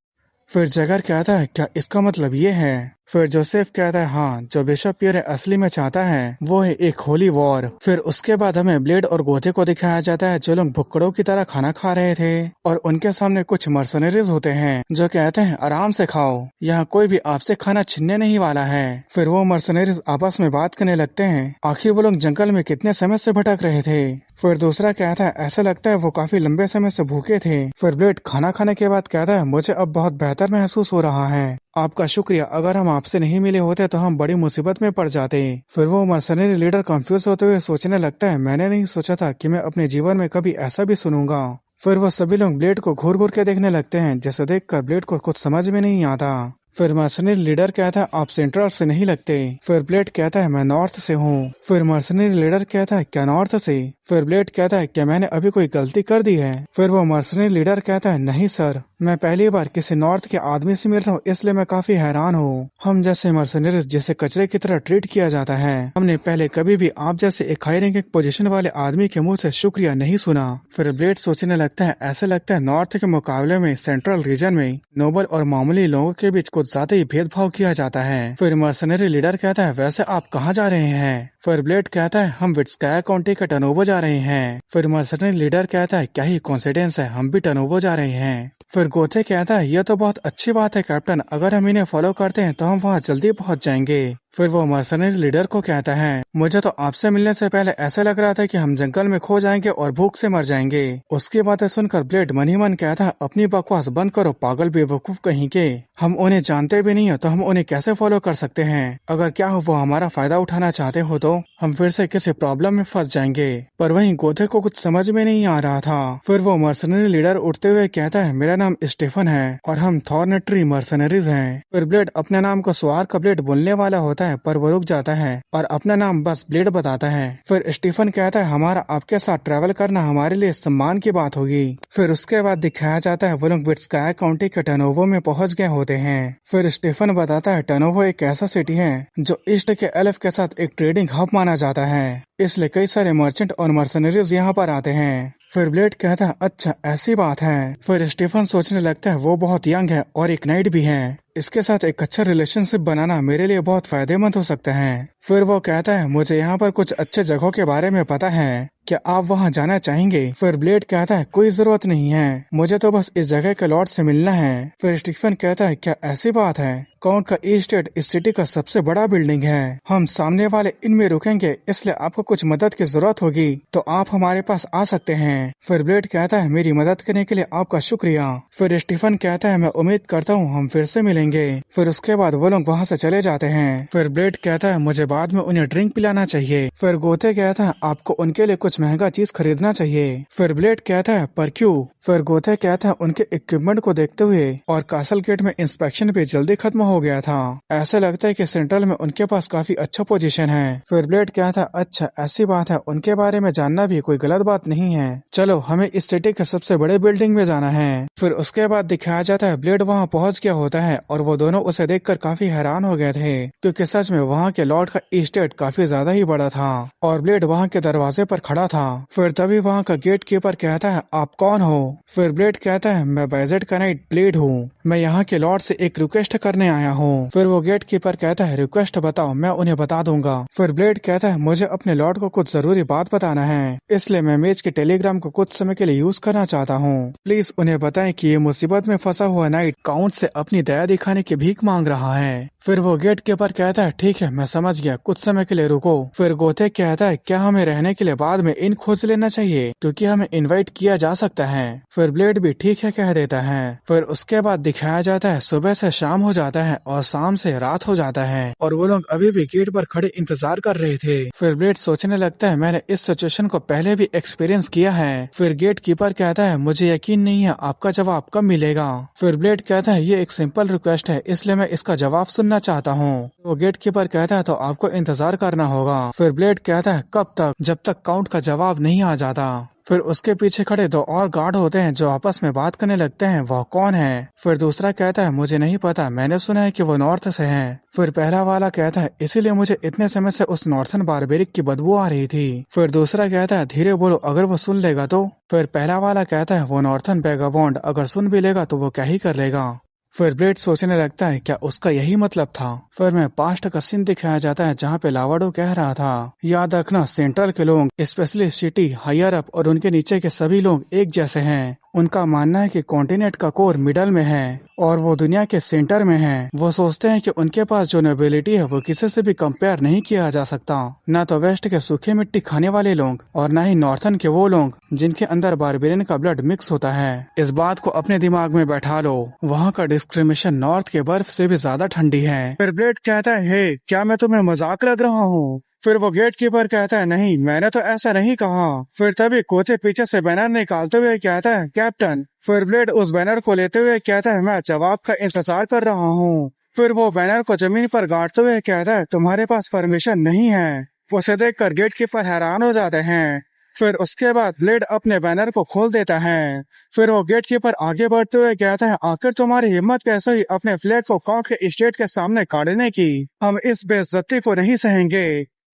[SPEAKER 1] फिर जगर कहता है क्या इसका मतलब ये है? फिर जोसेफ कहता है हाँ, जो बिशप पियर असली में चाहता है वो है एक होली वॉर। फिर उसके बाद हमें ब्लेड और गोथे को दिखाया जाता है जो लोग भुक्कड़ों की तरह खाना खा रहे थे और उनके सामने कुछ मर्सनरीज होते हैं जो कहते हैं आराम से खाओ, यहाँ कोई भी आपसे खाना छीनने नहीं वाला है। फिर वो मर्सनरीज आपस में बात करने लगते हैं, आखिर वो लोग जंगल में कितने समय से भटक रहे थे। फिर दूसरा कहता है ऐसा लगता है वो काफी लंबे समय से भूखे थे। फिर ब्लेड खाना खाने के बाद कहता है मुझे अब बहुत बेहतर महसूस हो रहा है, आपका शुक्रिया, अगर हम आपसे नहीं मिले होते तो हम बड़ी मुसीबत में पड़ जाते। फिर वो मर्सनरी लीडर कंफ्यूज होते हुए सोचने लगता है मैंने नहीं सोचा था कि मैं अपने जीवन में कभी ऐसा भी सुनूंगा। फिर वो सभी लोग ब्लेड को घूर घूर के देखने लगते हैं, जैसे देखकर ब्लेड को कुछ समझ में नहीं आता। फिर मर्सनरी लीडर कहता है आप सेंट्रल से नहीं लगते। फिर ब्लेड कहता है मैं नॉर्थ से हूँ। फिर मर्सनरी लीडर कहता है क्या नॉर्थ से? फिर ब्लेड कहता है क्या मैंने अभी कोई गलती कर दी है? फिर वो मर्सनरी लीडर कहता है नहीं सर, मैं पहली बार किसी नॉर्थ के आदमी से मिल रहा हूँ इसलिए मैं काफी हैरान हूँ। हम जैसे मर्सनरीज जिसे कचरे की तरह ट्रीट किया जाता है, हमने पहले कभी भी आप जैसे एक हाई रैंकिंग पोजीशन वाले आदमी के मुंह से शुक्रिया नहीं सुना। फिर ब्लेड सोचने लगता है ऐसा लगता है नॉर्थ के मुकाबले में सेंट्रल रीजन में नोबल और मामूली लोगों के बीच कुछ कुछ ज्यादा ही भेदभाव किया जाता है। फिर मर्सनरी लीडर कहता है वैसे आप कहाँ जा रहे हैं? फिर ब्लेड कहता है हम विट्स्काया काउंटी के टर्नोवो जा रहे हैं। फिर मर्सनरी लीडर कहता है क्या ही कोइंसिडेंस है, हम भी टर्नोवो जा रहे हैं। फिर गोथे कहता है यह तो बहुत अच्छी बात है कैप्टन, अगर हम इन्हें फॉलो करते हैं तो हम वहाँ जल्दी पहुँच जाएंगे। फिर वो मर्सनरी लीडर को कहता है मुझे तो आपसे मिलने से पहले ऐसा लग रहा था कि हम जंगल में खो जाएंगे और भूख से मर जाएंगे। उसकी बातें सुनकर ब्लेड मन ही मन कहता है अपनी बकवास बंद करो पागल बेवकूफ कहीं के, हम उन्हें जानते भी नहीं है तो हम उन्हें कैसे फॉलो कर सकते हैं? अगर क्या हो वो हमारा फायदा उठाना चाहते हो तो हम फिर से किसी प्रॉब्लम में फंस जाएंगे। पर वहीं गोथे को कुछ समझ में नहीं आ रहा था। फिर वो मर्सनरी लीडर उठते हुए कहता है मेरा नाम स्टीफन है और हम थॉर्नेट्री मर्सनरीज हैं। फिर ब्लेड अपने नाम को सुआर का ब्लेड बोलने वाला होता है पर वो रुक जाता है और अपना नाम बस ब्लेड बताता है। फिर स्टीफन कहता है हमारा आपके साथ ट्रैवल करना हमारे लिए सम्मान की बात होगी। फिर उसके बाद दिखाया जाता है वो लोग विट्स्काया काउंटी के टर्नोवो में पहुंच गए होते हैं। फिर स्टीफन बताता है टर्नोवो एक ऐसा सिटी है जो ईस्ट के एल्फ के साथ एक ट्रेडिंग हब माना जाता है, इसलिए कई सारे मर्चेंट और मर्सनरीज यहाँ पर आते हैं। फिर ब्लेड कहता है अच्छा ऐसी बात है। फिर स्टीफन सोचने लगता है वो बहुत यंग है और एक नाइट भी है, इसके साथ एक अच्छा रिलेशनशिप बनाना मेरे लिए बहुत फायदेमंद हो सकता है। फिर वो कहता है मुझे यहाँ पर कुछ अच्छे जगहों के बारे में पता है, क्या आप वहाँ जाना चाहेंगे? फिर ब्लेड कहता है कोई जरूरत नहीं है, मुझे तो बस इस जगह के लॉर्ड से मिलना है। फिर स्टीफन कहता है क्या ऐसी बात है? काउंट का एस्टेट इस सिटी का सबसे बड़ा बिल्डिंग है, हम सामने वाले इनमें रुकेंगे, इसलिए आपको कुछ मदद की जरूरत होगी तो आप हमारे पास आ सकते हैं। फिर ब्लेड कहता है मेरी मदद करने के लिए आपका शुक्रिया। फिर स्टीफन कहता है मैं उम्मीद करता हूँ हम फिर से मिलेंगे। फिर उसके बाद वो लोग वहाँ से चले जाते हैं। फिर ब्लेड कहता है मुझे बाद में उन्हें ड्रिंक पिलाना चाहिए। फिर गोथे कहता है आपको उनके लिए कुछ महंगा चीज खरीदना चाहिए। फिर ब्लेड कहता है पर क्यों? फिर गोथे कहता है उनके इक्विपमेंट को देखते हुए और कासल गेट में इंस्पेक्शन भी जल्दी खत्म हो गया था, ऐसा लगता है कि सेंट्रल में उनके पास काफी अच्छा पोजीशन है। फिर ब्लेड कहता है अच्छा ऐसी बात है, उनके बारे में जानना भी कोई गलत बात नहीं है, चलो हमें इस सिटी के सबसे बड़े बिल्डिंग में जाना है। फिर उसके बाद दिखाया जाता है ब्लेड वहाँ पहुँच गया होता है और वो दोनों उसे देखकर काफी हैरान हो गए थे क्योंकि सच में वहाँ के लॉर्ड का एस्टेट काफी ज्यादा ही बड़ा था और ब्लेड वहाँ के दरवाजे पर खड़ा था। फिर तभी वहाँ का गेट कीपर कहता है आप कौन हो? फिर ब्लेड कहता है मैं बैजेट का नाइट ब्लेड हूँ, मैं यहाँ के लॉर्ड से एक रिक्वेस्ट करने आया हूँ। फिर वो गेट कीपर कहता है रिक्वेस्ट बताओ, मैं उन्हें बता दूंगा। फिर ब्लेड कहता है मुझे अपने लॉर्ड को कुछ जरूरी बात बताना है, इसलिए मैं मेज के टेलीग्राम को कुछ समय के लिए यूज करना चाहता हूँ, प्लीज उन्हें बताएं कि ये मुसीबत में फंसा हुआ नाइट काउंट से अपनी दया दिखाने की भीख मांग रहा है। फिर वो गेट कीपर कहता है ठीक है मैं समझ गया, कुछ समय के लिए रुको। फिर गोथे कहता है क्या हमें रहने के लिए बाद में इन खोज लेना चाहिए क्योंकि हमें इनवाइट किया जा सकता है। फिर ब्लेड भी ठीक है कह देता है। फिर उसके बाद दिखाया जाता है सुबह से शाम हो जाता है और शाम से रात हो जाता है और वो लोग अभी भी गेट पर खड़े इंतजार कर रहे थे। फिर ब्लेड सोचने लगता है मैंने इस सिचुएशन को पहले भी एक्सपीरियंस किया है। फिर गेट कीपर कहता है मुझे यकीन नहीं है आपका जवाब कब मिलेगा। फिर ब्लेड कहता है ये एक सिंपल रिक्वेस्ट है इसलिए मैं इसका जवाब सुनना चाहता हूँ। वो गेट कीपर कहता है तो आपको इंतजार करना होगा। फिर ब्लेड कहता है कब तक? जब तक काउंट का जवाब नहीं आ जाता। फिर उसके पीछे खड़े दो और गार्ड होते हैं जो आपस में बात करने लगते हैं, वह कौन है? फिर दूसरा कहता है मुझे नहीं पता, मैंने सुना है कि वो नॉर्थ से हैं। फिर पहला वाला कहता है इसीलिए मुझे इतने समय से उस नॉर्थन बारबेरिक की बदबू आ रही थी। फिर दूसरा कहता है धीरे बोलो अगर वो सुन लेगा तो। फिर पहला वाला कहता है वो नॉर्थन बेगाबॉन्ड अगर सुन भी लेगा तो वो क्या ही कर लेगा। फिर ब्लेड सोचने लगता है क्या उसका यही मतलब था। फिर में पास्ट का सीन दिखाया जाता है जहाँ पे लावाडो कह रहा था याद रखना सेंट्रल के लोग स्पेशली सिटी हायर अप और उनके नीचे के सभी लोग एक जैसे हैं। उनका मानना है कि कॉन्टिनेंट का कोर मिडल में है और वो दुनिया के सेंटर में है। वो सोचते हैं कि उनके पास जो नोबिलिटी है वो किसी से भी कंपेयर नहीं किया जा सकता, न तो वेस्ट के सूखे मिट्टी खाने वाले लोग और न ही नॉर्थन के वो लोग जिनके अंदर बारबेरियन का ब्लड मिक्स होता है। इस बात को अपने दिमाग में बैठा लो, वहाँ का डिस्क्रिमिनेशन नॉर्थ के बर्फ से भी ज्यादा ठंडी है। फिर ब्लेड कहता है हे क्या मैं तुम्हें मजाक लग रहा हूँ? फिर वो गेट कीपर कहता है नहीं मैंने तो ऐसा नहीं कहा। फिर तभी कोथे पीछे से बैनर निकालते हुए कहता है कैप्टन। फिर ब्लेड उस बैनर को लेते हुए कहता है मैं जवाब का इंतजार कर रहा हूँ। फिर वो बैनर को जमीन पर गाड़ते हुए कहता है तुम्हारे पास परमिशन नहीं है। उसे देखकर गेट कीपर हैरान हो जाते हैं। फिर उसके बाद ब्लेड अपने बैनर को खोल देता है। फिर वो गेट कीपर आगे बढ़ते हुए कहता है आखिर तुम्हारी हिम्मत कैसे हुई अपने फ्लैग को काउंट के स्टेट के सामने काटने की, हम इस बेइज्जती को नहीं सहेंगे।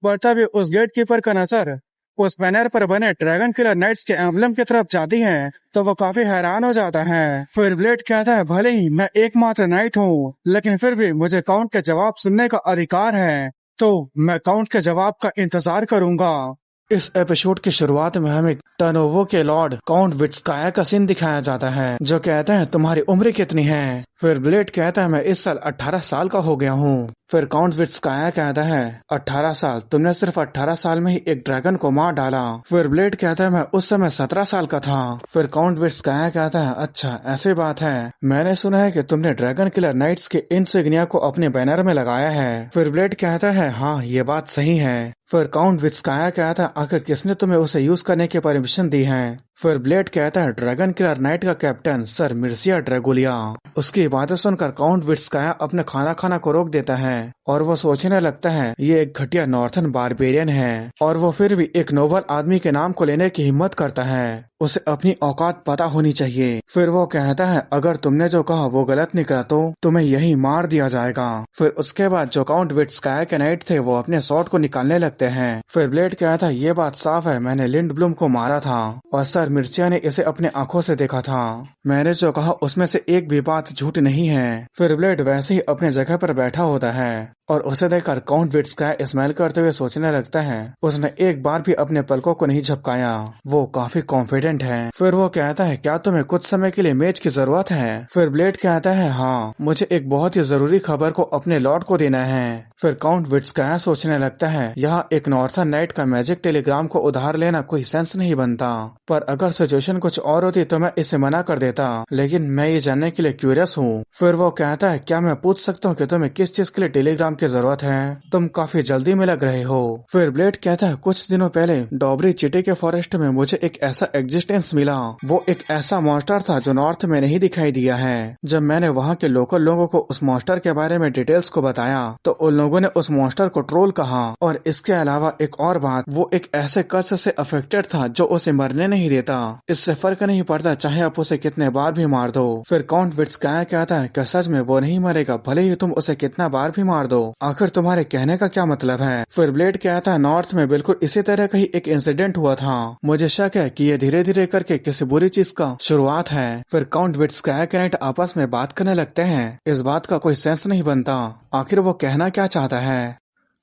[SPEAKER 1] पर तभी उस गेट कीपर का नजर उस बैनर पर बने ड्रैगन किलर नाइट्स के एम्बलम की तरफ जाती है तो वो काफी हैरान हो जाता है। फिर ब्लेड कहता है भले ही मैं एकमात्र नाइट हूँ, लेकिन फिर भी मुझे काउंट के जवाब सुनने का अधिकार है, तो मैं काउंट के जवाब का इंतजार करूंगा। इस एपिसोड की शुरुआत में हमें टर्नोवो के लॉर्ड काउंट विट्स्काया का सीन दिखाया जाता है, जो कहते हैं तुम्हारी उम्र कितनी है। फिर ब्लेड कहता है मैं इस साल 18 साल का हो गया हूँ। फिर काउंट विट्स्काया कहता है 18 साल, तुमने सिर्फ 18 साल में ही एक ड्रैगन को मार डाला। फिर ब्लेड कहता है मैं उस समय 17 साल का था। फिर काउंट विट्स्काया कहता है अच्छा ऐसी बात है, मैंने सुना है कि तुमने ड्रैगन किलर नाइट्स के इंसिग्निया को अपने बैनर में लगाया है। फिर ब्लेड कहता है हाँ ये बात सही है। फिर काउंट विट्स्काया कहता है आखिर किसने तुम्हें उसे यूज करने की परमिशन दी है। फिर ब्लेड कहता है ड्रैगन किलर नाइट का कैप्टन सर मिर्सिया ड्रैगुलिया। उसकी बातें सुनकर काउंट विट्स्काया अपने खाना खाना को रोक देता है और वो सोचने लगता है ये एक घटिया नॉर्थन बारबेरियन है, और वो फिर भी एक नोबल आदमी के नाम को लेने की हिम्मत करता है। उसे अपनी औकात पता होनी चाहिए। फिर वो कहता है अगर तुमने जो कहा वो गलत निकला तो तुम्हें यही मार दिया जाएगा। फिर उसके बाद जो काउंट विट्स्काया के नाइट थे वो अपने शॉट को निकालने लगते हैं। फिर ब्लेड कहता है ये बात साफ है, मैंने लिंड ब्लूम को मारा था और सर मिर्चिया ने इसे अपने आंखों से देखा था। मैंने जो कहा उसमें से एक भी बात झूठ नहीं है। फिर ब्लेड वैसे ही अपने जगह पर बैठा होता है और उसे देखकर काउंट विट्स्काया स्माइल करते हुए सोचने लगता है उसने एक बार भी अपने पलकों को नहीं झपकाया, वो काफी कॉन्फिडेंट है। फिर वो कहता है क्या तुम्हें कुछ समय के लिए मेज की जरूरत है। फिर ब्लेड कहता है हाँ, मुझे एक बहुत ही जरूरी खबर को अपने लॉर्ड को देना है। फिर काउंट विट्स्काया सोचने लगता है यहाँ एक नॉर्थन नाइट का मैजिक टेलीग्राम को उधार लेना कोई सेंस नहीं बनता, पर अगर सिचुएशन कुछ और होती तो मैं इसे मना कर देता, लेकिन मैं ये जानने के लिए क्यूरियस हूँ। फिर वो कहता है क्या मैं पूछ सकता हूँ कि तुम्हें किस चीज के लिए टेलीग्राम की जरूरत है, तुम काफी जल्दी में लग रहे हो। फिर ब्लेड कहता है कुछ दिनों पहले डॉबरी चिटी के फॉरेस्ट में मुझे एक ऐसा एग्जिस्टेंस मिला, वो एक ऐसा मॉन्स्टर था जो नॉर्थ में नहीं दिखाई दिया है। जब मैंने वहाँ के लोकल लोगों को उस मॉन्स्टर के बारे में डिटेल्स को बताया तो उन लोगों ने उस मॉन्स्टर को ट्रोल कहा, और इसके अलावा एक और बात, वो एक ऐसे कर्स से अफेक्टेड था जो उसे मरने नहीं देता। इससे फर्क नहीं पड़ता चाहे आप उसे कितने बार भी मार दो। फिर काउंट विट्स्काया कहता है कि सच में वो नहीं मरेगा भले ही तुम उसे कितना बार भी मार दो, आखिर तुम्हारे कहने का क्या मतलब है। फिर ब्लेड कहता है नॉर्थ में बिल्कुल इसी तरह का ही एक इंसिडेंट हुआ था, मुझे शक है कि ये धीरे धीरे करके किसी बुरी चीज का शुरुआत है। फिर काउंट विट्स्काया के नाइट आपस में बात करने लगते हैं, इस बात का कोई सेंस नहीं बनता, आखिर वो कहना क्या चाहता है।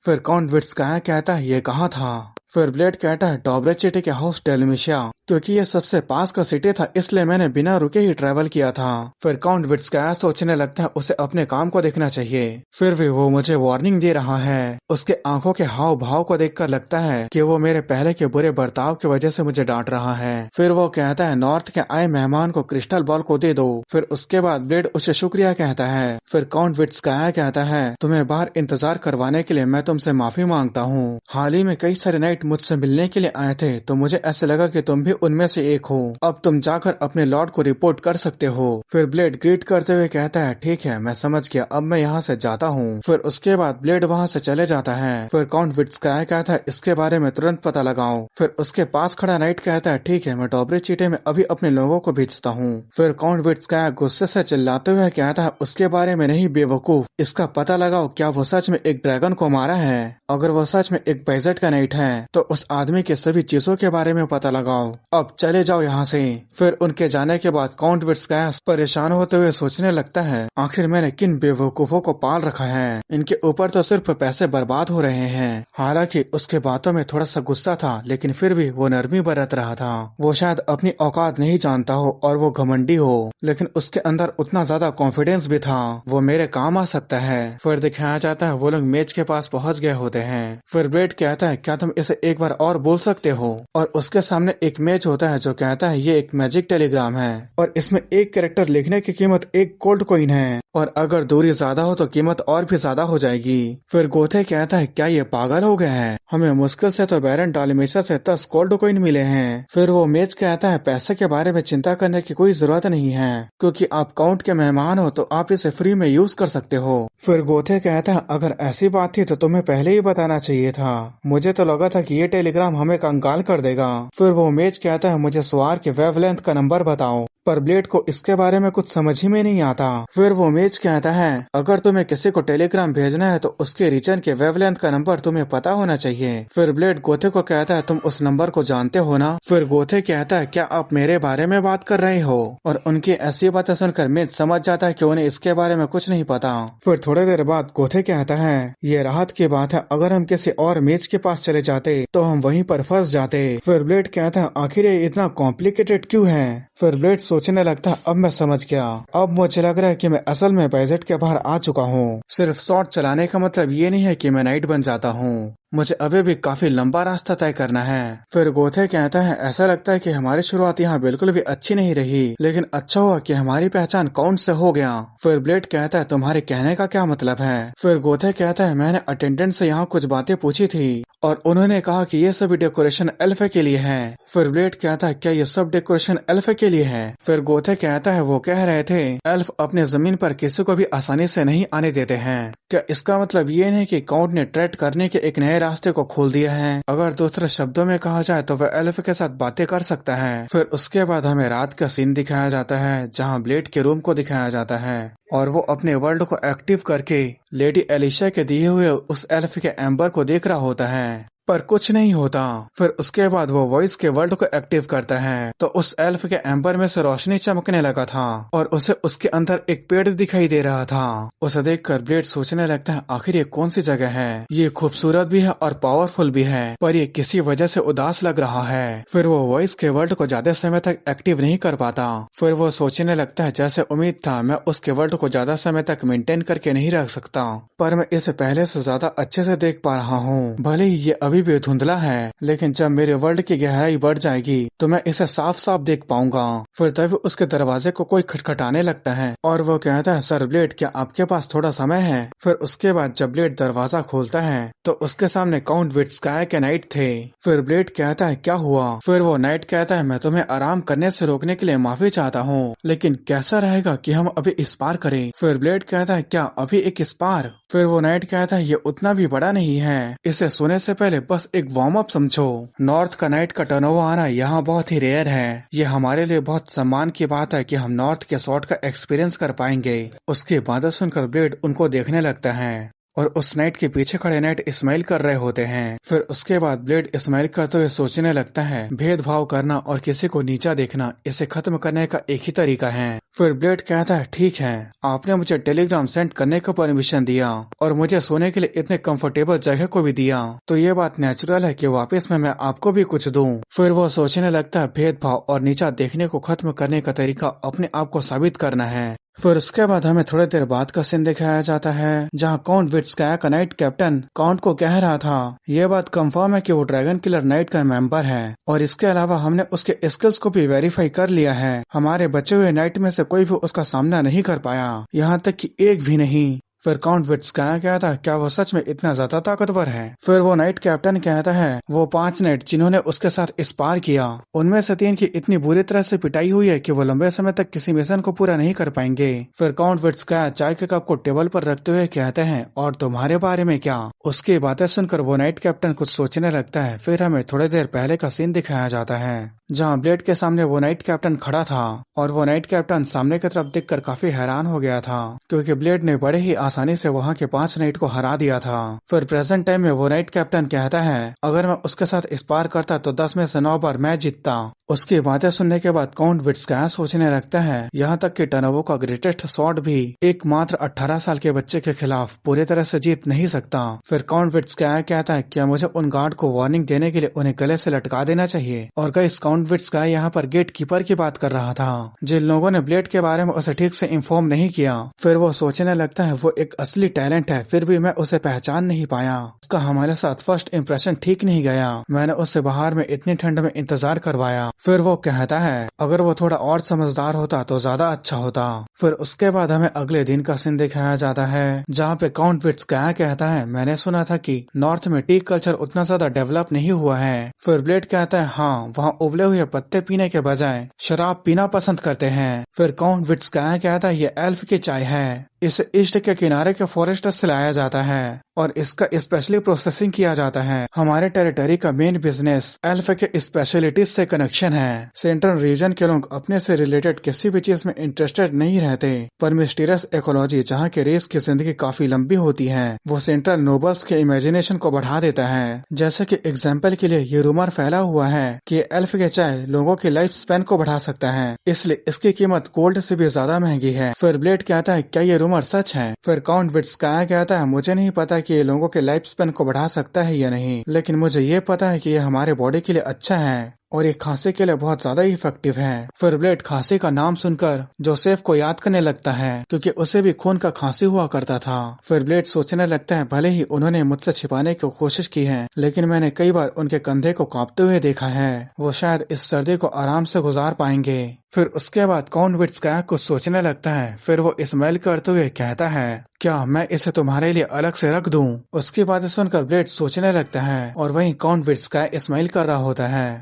[SPEAKER 1] फिर काउंट विट्स्काया कहता है ये कहाँ था। फिर ब्लेड कहता है डॉबरे चिटी के हाउस डेलमिशिया, क्योंकि ये सबसे पास का सिटी था इसलिए मैंने बिना रुके ही ट्रैवल किया था। फिर काउंट विट्स्काया सोचने लगता है उसे अपने काम को देखना चाहिए, फिर भी वो मुझे वार्निंग दे रहा है। उसके आंखों के हाव भाव को देखकर लगता है कि वो मेरे पहले के बुरे बर्ताव की वजह से मुझे डांट रहा है। फिर वो कहता है नॉर्थ के आए मेहमान को क्रिस्टल बॉल को दे दो। फिर उसके बाद ब्लेड उसे शुक्रिया कहता है। फिर काउंट विट्स्काया कहता है तुम्हें बाहर इंतजार करवाने के लिए मैं तुमसे माफी मांगता हूँ। हाल ही में कई सारे नाइट मुझसे मिलने के लिए आए थे तो मुझे ऐसे लगा कि तुम भी उनमें से एक हो, अब तुम जाकर अपने लॉर्ड को रिपोर्ट कर सकते हो। फिर ब्लेड ग्रीट करते हुए कहता है ठीक है मैं समझ गया, अब मैं यहाँ से जाता हूँ। फिर उसके बाद ब्लेड वहाँ से चले जाता है। फिर काउंट विट्स्काया कहता है इसके बारे में तुरंत पता लगाओ। फिर उसके पास खड़ा नाइट कहता है ठीक है मैं डॉबरी चीटे में अभी अपने लोगों को भेजता हूँ। फिर काउंट विट्स्काया गुस्से से चिल्लाते हुए कहता है उसके बारे में नहीं बेवकूफ, इसका पता लगाओ क्या वो सच में एक ड्रैगन को मारा है। अगर वो सच में एक बेजट का नाइट है तो उस आदमी के सभी चीजों के बारे में पता लगाओ, अब चले जाओ यहाँ से। फिर उनके जाने के बाद काउंट विट्स्काया परेशान होते हुए सोचने लगता है आखिर मैंने किन बेवकूफों को पाल रखा है, इनके ऊपर तो सिर्फ पैसे बर्बाद हो रहे हैं। हालांकि उसके बातों में थोड़ा सा गुस्सा था लेकिन फिर भी वो नरमी बरत रहा था। वो शायद अपनी औकात नहीं जानता हो और वो घमंडी हो, लेकिन उसके अंदर उतना ज्यादा कॉन्फिडेंस भी था, वो मेरे काम आ सकता है। फिर दिखाया जाता है वो लोग मेज के पास पहुँच गए होते हैं। फिर ब्लेड कहता है क्या तुम इसे एक बार और बोल सकते हो, और उसके सामने एक मेज होता है जो कहता है ये एक मैजिक टेलीग्राम है और इसमें एक कैरेक्टर लिखने की कीमत 1 गोल्ड कॉइन है, और अगर दूरी ज्यादा हो तो कीमत और भी ज्यादा हो जाएगी। फिर गोथे कहता है क्या ये पागल हो गए हैं, हमें मुश्किल से तो बैरन डालमेशा से 10 गोल्ड कॉइन मिले हैं। फिर वो मेज कहता है पैसे के बारे में चिंता करने की कोई जरूरत नहीं है, क्योंकि आप काउंट के मेहमान हो तो आप इसे फ्री में यूज कर सकते हो। फिर गोथे कहता है अगर ऐसी बात थी तो तुम्हें हमें पहले ही बताना चाहिए था। मुझे तो लगा था कि ये टेलीग्राम हमें कंगाल कर देगा। फिर वो मेज कहता है मुझे स्वार के वेवलेंथ का नंबर बताओ, पर ब्लेड को इसके बारे में कुछ समझ ही में नहीं आता। फिर वो मेज कहता है अगर तुम्हें किसी को टेलीग्राम भेजना है तो उसके रीजन के वेवलेंथ का नंबर तुम्हें पता होना चाहिए। फिर ब्लेड गोथे को कहता है तुम उस नंबर को जानते हो ना। फिर गोथे कहता है क्या आप मेरे बारे में बात कर रहे हो, और उनकी ऐसी बातें सुनकर मेज समझ जाता है कि उन्हें इसके बारे में कुछ नहीं पता। फिर थोड़ी देर बाद गोथे कहता है ये राहत की बात है, अगर हम किसी और मेज के पास चले जाते तो हम वहीं पर फंस जाते। फिर ब्लेड कहता है आखिर ये इतना कॉम्प्लिकेटेड क्यों है। फिर ब्लेड सोचने लगता है अब मैं समझ गया, अब मुझे लग रहा है कि मैं असल में बजट के बाहर आ चुका हूँ। सिर्फ शॉट चलाने का मतलब ये नहीं है कि मैं नाइट बन जाता हूँ, मुझे अभी भी काफी लंबा रास्ता तय करना है। फिर गोथे कहता है ऐसा लगता है कि हमारी शुरुआत यहाँ बिल्कुल भी अच्छी नहीं रही, लेकिन अच्छा हुआ कि हमारी पहचान काउंट से हो गया। फिर ब्लेड कहता है तुम्हारे कहने का क्या मतलब है। फिर गोथे कहता है मैंने अटेंडेंट से यहाँ कुछ बातें पूछी थी और उन्होंने कहा कि ये सभी डेकोरेशन एल्फे के लिए है। फिर ब्लेड कहता है क्या ये सब डेकोरेशन एल्फे के लिए है। फिर गोथे कहता है वो कह रहे थे एल्फ अपने जमीन पर किसी को भी आसानी से नहीं आने देते हैं। क्या इसका मतलब ये नहीं कि काउंट ने ट्रेड करने के एक नए रास्ते को खोल दिया है। अगर दूसरे शब्दों में कहा जाए तो वह एल्फ के साथ बातें कर सकता है। फिर उसके बाद हमें रात का सीन दिखाया जाता है जहाँ ब्लेड के रूम को दिखाया जाता है और वो अपने वर्ल्ड को एक्टिव करके लेडी एलिशा के दिए हुए उस एल्फ के एम्बर को देख रहा होता है, पर कुछ नहीं होता। फिर उसके बाद वो वॉइस के वर्ल्ड को एक्टिव करता है तो उस एल्फ के एम्बर में से रोशनी चमकने लगा था और उसे उसके अंदर एक पेड़ दिखाई दे रहा था। उसे देखकर ब्लेड सोचने लगता है आखिर ये कौन सी जगह है, ये खूबसूरत भी है और पावरफुल भी है, पर ये किसी वजह से उदास लग रहा है। फिर वो वॉइस के वर्ल्ड को ज्यादा समय तक एक्टिव नहीं कर पाता। फिर वो सोचने लगता है जैसे उम्मीद था मैं उसके वर्ल्ड को ज्यादा समय तक मेंटेन करके नहीं रख सकता, पर मैं इसे पहले से ज्यादा अच्छे से देख पा रहा हूँ। भले ही ये अभी भी धुंधला है, लेकिन जब मेरे वर्ल्ड की गहराई बढ़ जाएगी तो मैं इसे साफ साफ देख पाऊंगा। फिर तभी उसके दरवाजे को कोई खटखटाने लगता है और वो कहता है सर ब्लेड क्या आपके पास थोड़ा समय है। फिर उसके बाद जब ब्लेड दरवाजा खोलता है तो उसके सामने काउंट विट्स्काया के नाइट थे। फिर ब्लेड कहता है क्या हुआ। फिर वो नाइट कहता है मैं तुम्हें आराम करने से रोकने के लिए माफी चाहता हूँ, लेकिन कैसा रहेगा कि हम अभी इस पार करें। फिर ब्लेड कहता है क्या अभी एक इस पार। फिर वो नाइट कहता है ये उतना भी बड़ा नहीं है, इसे सोने से पहले बस एक वार्म अप समझो। नॉर्थ का नाइट का टर्नओवर आना यहाँ बहुत ही रेयर है, ये हमारे लिए बहुत सम्मान की बात है कि हम नॉर्थ के शॉट का एक्सपीरियंस कर पाएंगे। उसकी बातें सुनकर ब्लेड उनको देखने लगता है और उस नाइट के पीछे खड़े नाइट स्माइल कर रहे होते हैं। फिर उसके बाद ब्लेड स्माइल करते हुए सोचने लगता है भेदभाव करना और किसी को नीचा देखना इसे खत्म करने का एक ही तरीका है। फिर ब्लेड कहता है ठीक है, आपने मुझे टेलीग्राम सेंड करने का परमिशन दिया और मुझे सोने के लिए इतने कंफर्टेबल जगह को भी दिया, तो ये बात नेचुरल है कि वापस में मैं आपको भी कुछ दूं। फिर वो सोचने लगता है भेदभाव और नीचा देखने को खत्म करने का तरीका अपने आप को साबित करना है। फिर उसके बाद हमें थोड़ी देर बाद का सीन दिखाया जाता है जहां काउंट विट्स्काया का नाइट कैप्टन काउंट को कह रहा था ये बात कंफर्म है कि वो ड्रैगन किलर नाइट का मेंबर है और इसके अलावा हमने उसके स्किल्स को भी वेरीफाई कर लिया है। हमारे बचे हुए नाइट में से कोई भी उसका सामना नहीं कर पाया, यहाँ तक कि एक भी नहीं। फिर काउंट विट्स्काया कहता क्या वो सच में इतना ज्यादा ताकतवर है। फिर वो नाइट कैप्टन कहता है वो 5 नाइट जिन्होंने उसके साथ इस पार किया उनमें से 3 की इतनी बुरी तरह से पिटाई हुई है कि वो लंबे समय तक किसी मिशन को पूरा नहीं कर पाएंगे। फिर काउंट विट्स्काया चाय के कप को टेबल पर रखते हुए कहते हैं और तुम्हारे बारे में क्या। उसकी बातें सुनकर वो नाइट कैप्टन कुछ सोचने लगता है। फिर हमें थोड़ी देर पहले का सीन दिखाया जाता है जहाँ ब्लेड के सामने वो नाइट कैप्टन खड़ा था और वो नाइट कैप्टन सामने की तरफ देखकर काफी हैरान हो गया था क्योंकि ब्लेड ने बड़े ही आसानी से वहाँ के 5 नाइट को हरा दिया था। फिर प्रेजेंट टाइम में वो नाइट कैप्टन कहता है अगर मैं उसके साथ इस पार करता तो 10 में से 9 बार मैं जीतता। उसकी बातें सुनने के बाद काउंट विट्स्काया सोचने लगता है यहाँ तक कि टर्नओवर का ग्रेटेस्ट शॉट भी एकमात्र 18 साल के बच्चे के खिलाफ पूरी तरह से जीत नहीं सकता। फिर काउंट विट्स्काया कहता है क्या मुझे उन गार्ड को वार्निंग देने के लिए उन्हें गले से लटका देना चाहिए। और गाइस काउंट विट्स्काया यहाँ पर गेट कीपर की बात कर रहा था जिन लोगों ने ब्लेड के बारे में उसे ठीक से इन्फॉर्म नहीं किया। फिर वो सोचने लगता है वो एक असली टैलेंट है, फिर भी मैं उसे पहचान नहीं पाया। उसका हमारे साथ फर्स्ट इम्प्रेशन ठीक नहीं गया, मैंने उससे बाहर में इतनी ठंड में इंतजार करवाया। फिर वो कहता है अगर वो थोड़ा और समझदार होता तो ज्यादा अच्छा होता। फिर उसके बाद हमें अगले दिन का सीन दिखाया जाता है जहाँ पे काउंट विट्स्काया कहता है मैंने सुना था कि नॉर्थ में टी कल्चर उतना ज्यादा डेवलप नहीं हुआ है। फिर ब्लेड कहता है हाँ, वहाँ उबले हुए पत्ते पीने के बजाय शराब पीना पसंद करते हैं। फिर काउंट विट्स्काया कहता है ये एल्फ की चाय है, इसे ईस्ट के किनारे के फॉरेस्ट से लाया जाता है। और इसका स्पेशली प्रोसेसिंग किया जाता है। हमारे टेरिटरी का मेन बिजनेस एल्फ के स्पेशलिटीज से कनेक्शन है। सेंट्रल रीजन के लोग अपने से रिलेटेड किसी भी चीज में इंटरेस्टेड नहीं रहते, पर मिस्टीरियस इकोलॉजी जहाँ के रेस की जिंदगी काफी लंबी होती है वो सेंट्रल नोबल्स के इमेजिनेशन को बढ़ा देता है। जैसे कि एग्जाम्पल के लिए ये रूमर फैला हुआ है कि एल्फ के चाय लोगों की लाइफ स्पैन को बढ़ा सकता है, इसलिए इसकी कीमत गोल्ड से भी ज्यादा महंगी है। फिर ब्लेड कहता है क्या ये रूमर सच है? फिर काउंट विट्स्काया कहता है मुझे नहीं पता कि ये लोगों के लाइफ स्पैन को बढ़ा सकता है या नहीं, लेकिन मुझे ये पता है कि ये हमारे बॉडी के लिए अच्छा है और ये खांसी के लिए बहुत ज्यादा इफेक्टिव है। फिर ब्लेड खांसी का नाम सुनकर जोसेफ को याद करने लगता है क्योंकि उसे भी खून का खांसी हुआ करता था। फिर ब्लेड सोचने लगता है भले ही उन्होंने मुझसे छिपाने की कोशिश की है, लेकिन मैंने कई बार उनके कंधे को कांपते हुए देखा है, वो शायद इस सर्दी को आराम से गुजार पाएंगे। फिर उसके बाद काउंट विट्स्काया कुछ सोचने लगता है, फिर वो स्माइल करते हुए कहता है क्या मैं इसे तुम्हारे लिए अलग से रख दूं? उसकी बातें सुनकर ब्लेड सोचने लगता है और वहीं काउंट विट्स्काया स्माइल कर रहा होता है।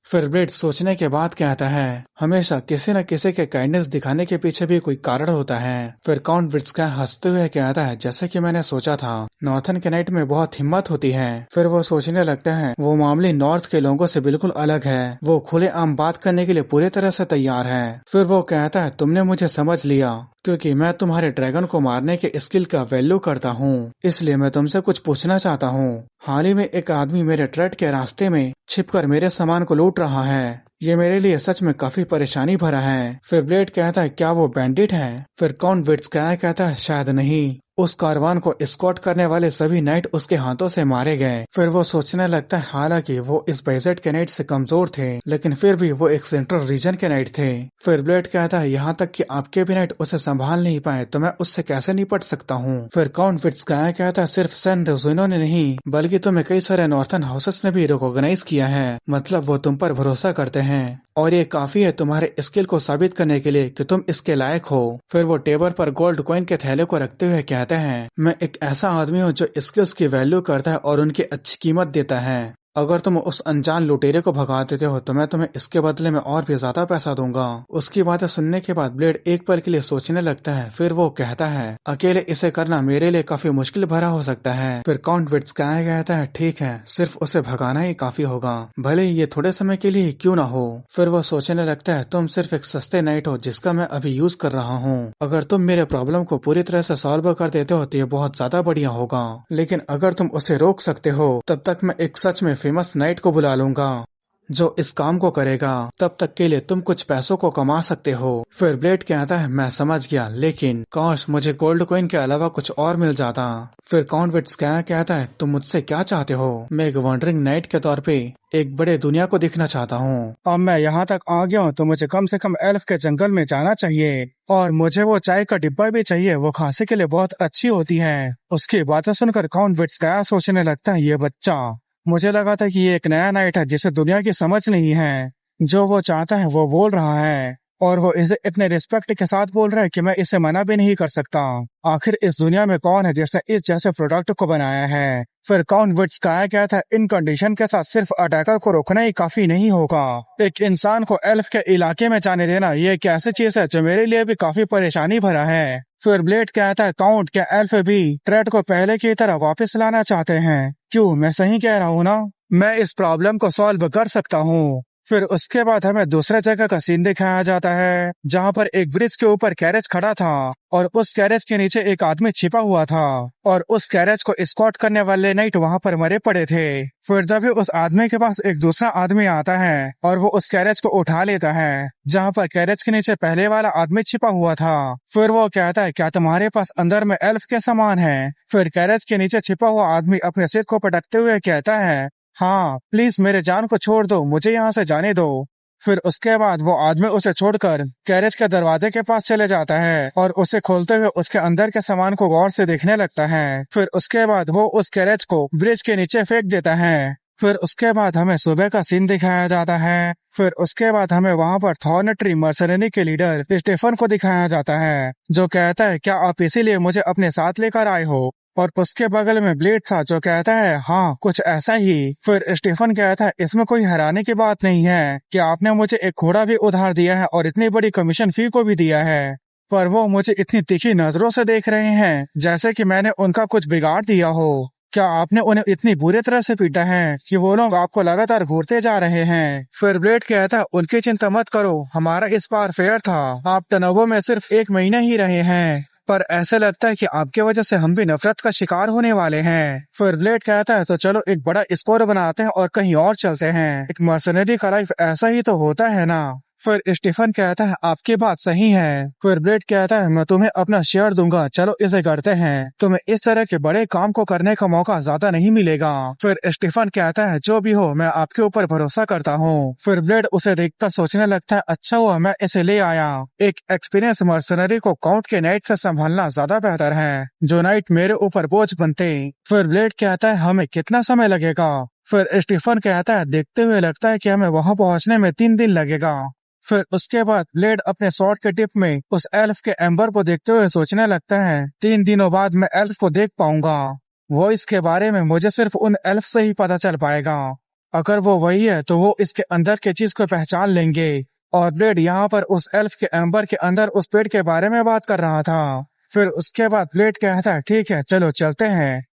[SPEAKER 1] फिर ब्लेड सोचने के बाद कहता है हमेशा किसी न किसी के काइंडनेस दिखाने के पीछे भी कोई कारण होता है। फिर काउंट विट्स्काया हंसते हुए कहता है जैसे कि मैंने सोचा था, नॉर्थन केनाइट में बहुत हिम्मत होती है। फिर वो सोचने लगता है वो मामले नॉर्थ के लोगों से बिल्कुल अलग है, वो खुलेआम बात करने के लिए पूरी तरह से तैयार है। फिर वो कहता है तुमने मुझे समझ लिया क्योंकि मैं तुम्हारे ड्रैगन को मारने के स्किल का वैल्यू करता हूँ, इसलिए मैं तुमसे कुछ पूछना चाहता हूँ। हाल ही में एक आदमी मेरे ट्रेड के रास्ते में छिपकर मेरे सामान को लूट रहा है, ये मेरे लिए सच में काफी परेशानी भरा है। फिर ब्लेड कहता है क्या वो बैंडिट है? फिर काउंट विट्स्काया कहता है शायद नहीं, उस कारवान को एस्कॉर्ट करने वाले सभी नाइट उसके हाथों से मारे गए। फिर वो सोचने लगता है हालांकि वो इस बेजेट के नाइट से कमजोर थे, लेकिन फिर भी वो एक सेंट्रल रीजन के नाइट थे। फिर ब्लेड कहता है यहाँ तक कि आपके भी नाइट उसे संभाल नहीं पाए तो मैं उससे कैसे निपट सकता हूँ। फिर काउंट विट्स्काया कहता है सिर्फ सैन रोज़िनो ने नहीं बल्कि तुम्हें कई सारे नॉर्थन हाउसेस ने भी रिकॉग्नाइज किया है, मतलब वो तुम पर भरोसा करते हैं और ये काफी है तुम्हारे स्किल को साबित करने के लिए कि तुम इसके लायक हो। फिर वो टेबल पर गोल्ड कॉइन के थैले को रखते हुए कहते हैं मैं एक ऐसा आदमी हूँ जो स्किल्स की वैल्यू करता है और उनकी अच्छी कीमत देता है। अगर तुम उस अनजान लुटेरे को भगा देते हो तो मैं तुम्हें इसके बदले में और भी ज्यादा पैसा दूंगा। उसकी बातें सुनने के बाद ब्लेड एक पल के लिए सोचने लगता है, फिर वो कहता है अकेले इसे करना मेरे लिए काफी मुश्किल भरा हो सकता है। फिर काउंट विट्स्काया कहता है ठीक है, सिर्फ उसे भगाना ही काफी होगा, भले ही ये थोड़े समय के लिए क्यों ना हो। फिर वो सोचने लगता है तुम सिर्फ एक सस्ते नाइट हो जिसका मैं अभी यूज कर रहा हूँ, अगर तुम मेरे प्रॉब्लम को पूरी तरह से सॉल्व कर देते हो तो ये बहुत ज्यादा बढ़िया होगा, लेकिन अगर तुम उसे रोक सकते हो तब तक मैं एक सच में फेमस नाइट को बुला लूंगा जो इस काम को करेगा, तब तक के लिए तुम कुछ पैसों को कमा सकते हो। फिर ब्लेड कहता है मैं समझ गया, लेकिन काश मुझे गोल्ड कॉइन के अलावा कुछ और मिल जाता। फिर काउंट विट्स्काया कहता है तुम मुझसे क्या चाहते हो? मैं एक वॉन्डरिंग नाइट के तौर पे एक बड़े दुनिया को दिखना चाहता हूँ। अब मैं यहाँ तक आ गया हूँ तो मुझे कम से कम एल्फ के जंगल में जाना चाहिए और मुझे वो चाय का डिब्बा भी चाहिए, वो खांसी के लिए बहुत अच्छी होती है। उसकी बातें सुनकर काउंट विट्स्काया सोचने लगता है ये बच्चा, मुझे लगा था कि ये एक नया नाइट है जिसे दुनिया की समझ नहीं है, जो वो चाहता है वो बोल रहा है और वो इसे इतने रिस्पेक्ट के साथ बोल रहा है कि मैं इसे मना भी नहीं कर सकता। आखिर इस दुनिया में कौन है जिसने इस जैसे प्रोडक्ट को बनाया है? फिर काउंट विट्स्काया कहता है इन कंडीशन के साथ सिर्फ अटैकर को रोकना ही काफी नहीं होगा, एक इंसान को एल्फ के इलाके में जाने देना ये एक ऐसी चीज है जो मेरे लिए भी काफी परेशानी भरा है। फिर ब्लेड कहता है काउंट क्या एल्फ भी ट्रेड को पहले की तरह वापस लाना चाहते हैं? क्यों, मैं सही कह रहा हूँ ना? मैं इस प्रॉब्लम को सॉल्व कर सकता हूँ। फिर उसके बाद हमें दूसरे जगह का सीन दिखाया जाता है जहाँ पर एक ब्रिज के ऊपर कैरेज खड़ा था और उस कैरेज के नीचे एक आदमी छिपा हुआ था और उस कैरेज को एस्कॉर्ट करने वाले नाइट वहाँ पर मरे पड़े थे। फिर तभी उस आदमी के पास एक दूसरा आदमी आता है और वो उस कैरेज को उठा लेता है जहाँ पर कैरेज के नीचे पहले वाला आदमी छिपा हुआ था। फिर वो कहता है क्या तुम्हारे पास अंदर में एल्फ के सामान है? फिर कैरेज के नीचे छिपा हुआ आदमी अपने सिर को पटकते हुए कहता है हाँ प्लीज मेरे जान को छोड़ दो, मुझे यहाँ से जाने दो। फिर उसके बाद वो आदमी उसे छोड़कर गैरेज के दरवाजे के पास चले जाता है और उसे खोलते हुए उसके अंदर के सामान को गौर से देखने लगता है। फिर उसके बाद वो उस गैरेज को ब्रिज के नीचे फेंक देता है। फिर उसके बाद हमें सुबह का सीन दिखाया जाता है। फिर उसके बाद हमें वहाँ पर थॉर्नट्री मर्सनरी के लीडर स्टेफन को दिखाया जाता है जो कहता है क्या आप इसीलिए मुझे अपने साथ लेकर आए हो? और उसके बगल में ब्लेड था जो कहता है हाँ कुछ ऐसा ही। फिर स्टीफन कहता है इसमें कोई हैरानी की बात नहीं है कि आपने मुझे एक घोड़ा भी उधार दिया है और इतनी बड़ी कमीशन फी को भी दिया है। पर वो मुझे इतनी तीखी नजरों से देख रहे हैं जैसे कि मैंने उनका कुछ बिगाड़ दिया हो। क्या आपने उन्हें इतनी बुरी तरह से पीटा है कि वो लोग आपको लगातार घूरते जा रहे हैं? फिर ब्लेड कहता है, उनकी चिंता मत करो, हमारा इस बार फेयर था। आप तनावों में सिर्फ 1 महीना ही रहे हैं, पर ऐसा लगता है कि आपके वजह से हम भी नफरत का शिकार होने वाले हैं। फिर ब्लेड कहता है, तो चलो एक बड़ा स्कोर बनाते हैं और कहीं और चलते हैं। एक मर्सनरी का लाइफ ऐसा ही तो होता है ना। फिर स्टीफन कहता है, आपकी बात सही है। फिर ब्लेड कहता है, मैं तुम्हें अपना शेयर दूंगा, चलो इसे करते हैं। तुम्हें इस तरह के बड़े काम को करने का मौका ज्यादा नहीं मिलेगा। फिर स्टीफन कहता है, जो भी हो मैं आपके ऊपर भरोसा करता हूँ। फिर ब्लेड उसे देखकर सोचने लगता है, अच्छा हुआ मैं इसे ले आया। एक एक्सपीरियंस मर्सनरी को काउंट के नाइट से संभालना ज्यादा बेहतर है, जो नाइट मेरे ऊपर बोझ बनते। फिर ब्लेड कहता है, हमें कितना समय लगेगा? फिर स्टीफन कहता है, देखते हुए लगता है कि हमें वहां पहुंचने में 3 दिन लगेगा। फिर उसके बाद ब्लेड अपने स्वॉर्ड के टिप में उस एल्फ के एम्बर को देखते हुए सोचने लगता है, 3 दिनों बाद मैं एल्फ को देख पाऊंगा। वो इसके बारे में मुझे सिर्फ उन एल्फ से ही पता चल पाएगा। अगर वो वही है तो वो इसके अंदर के चीज को पहचान लेंगे। और ब्लेड यहाँ पर उस एल्फ के एम्बर के अंदर उस पेड़ के बारे में बात कर रहा था। फिर उसके बाद ब्लेड कहता है, ठीक है चलो चलते हैं।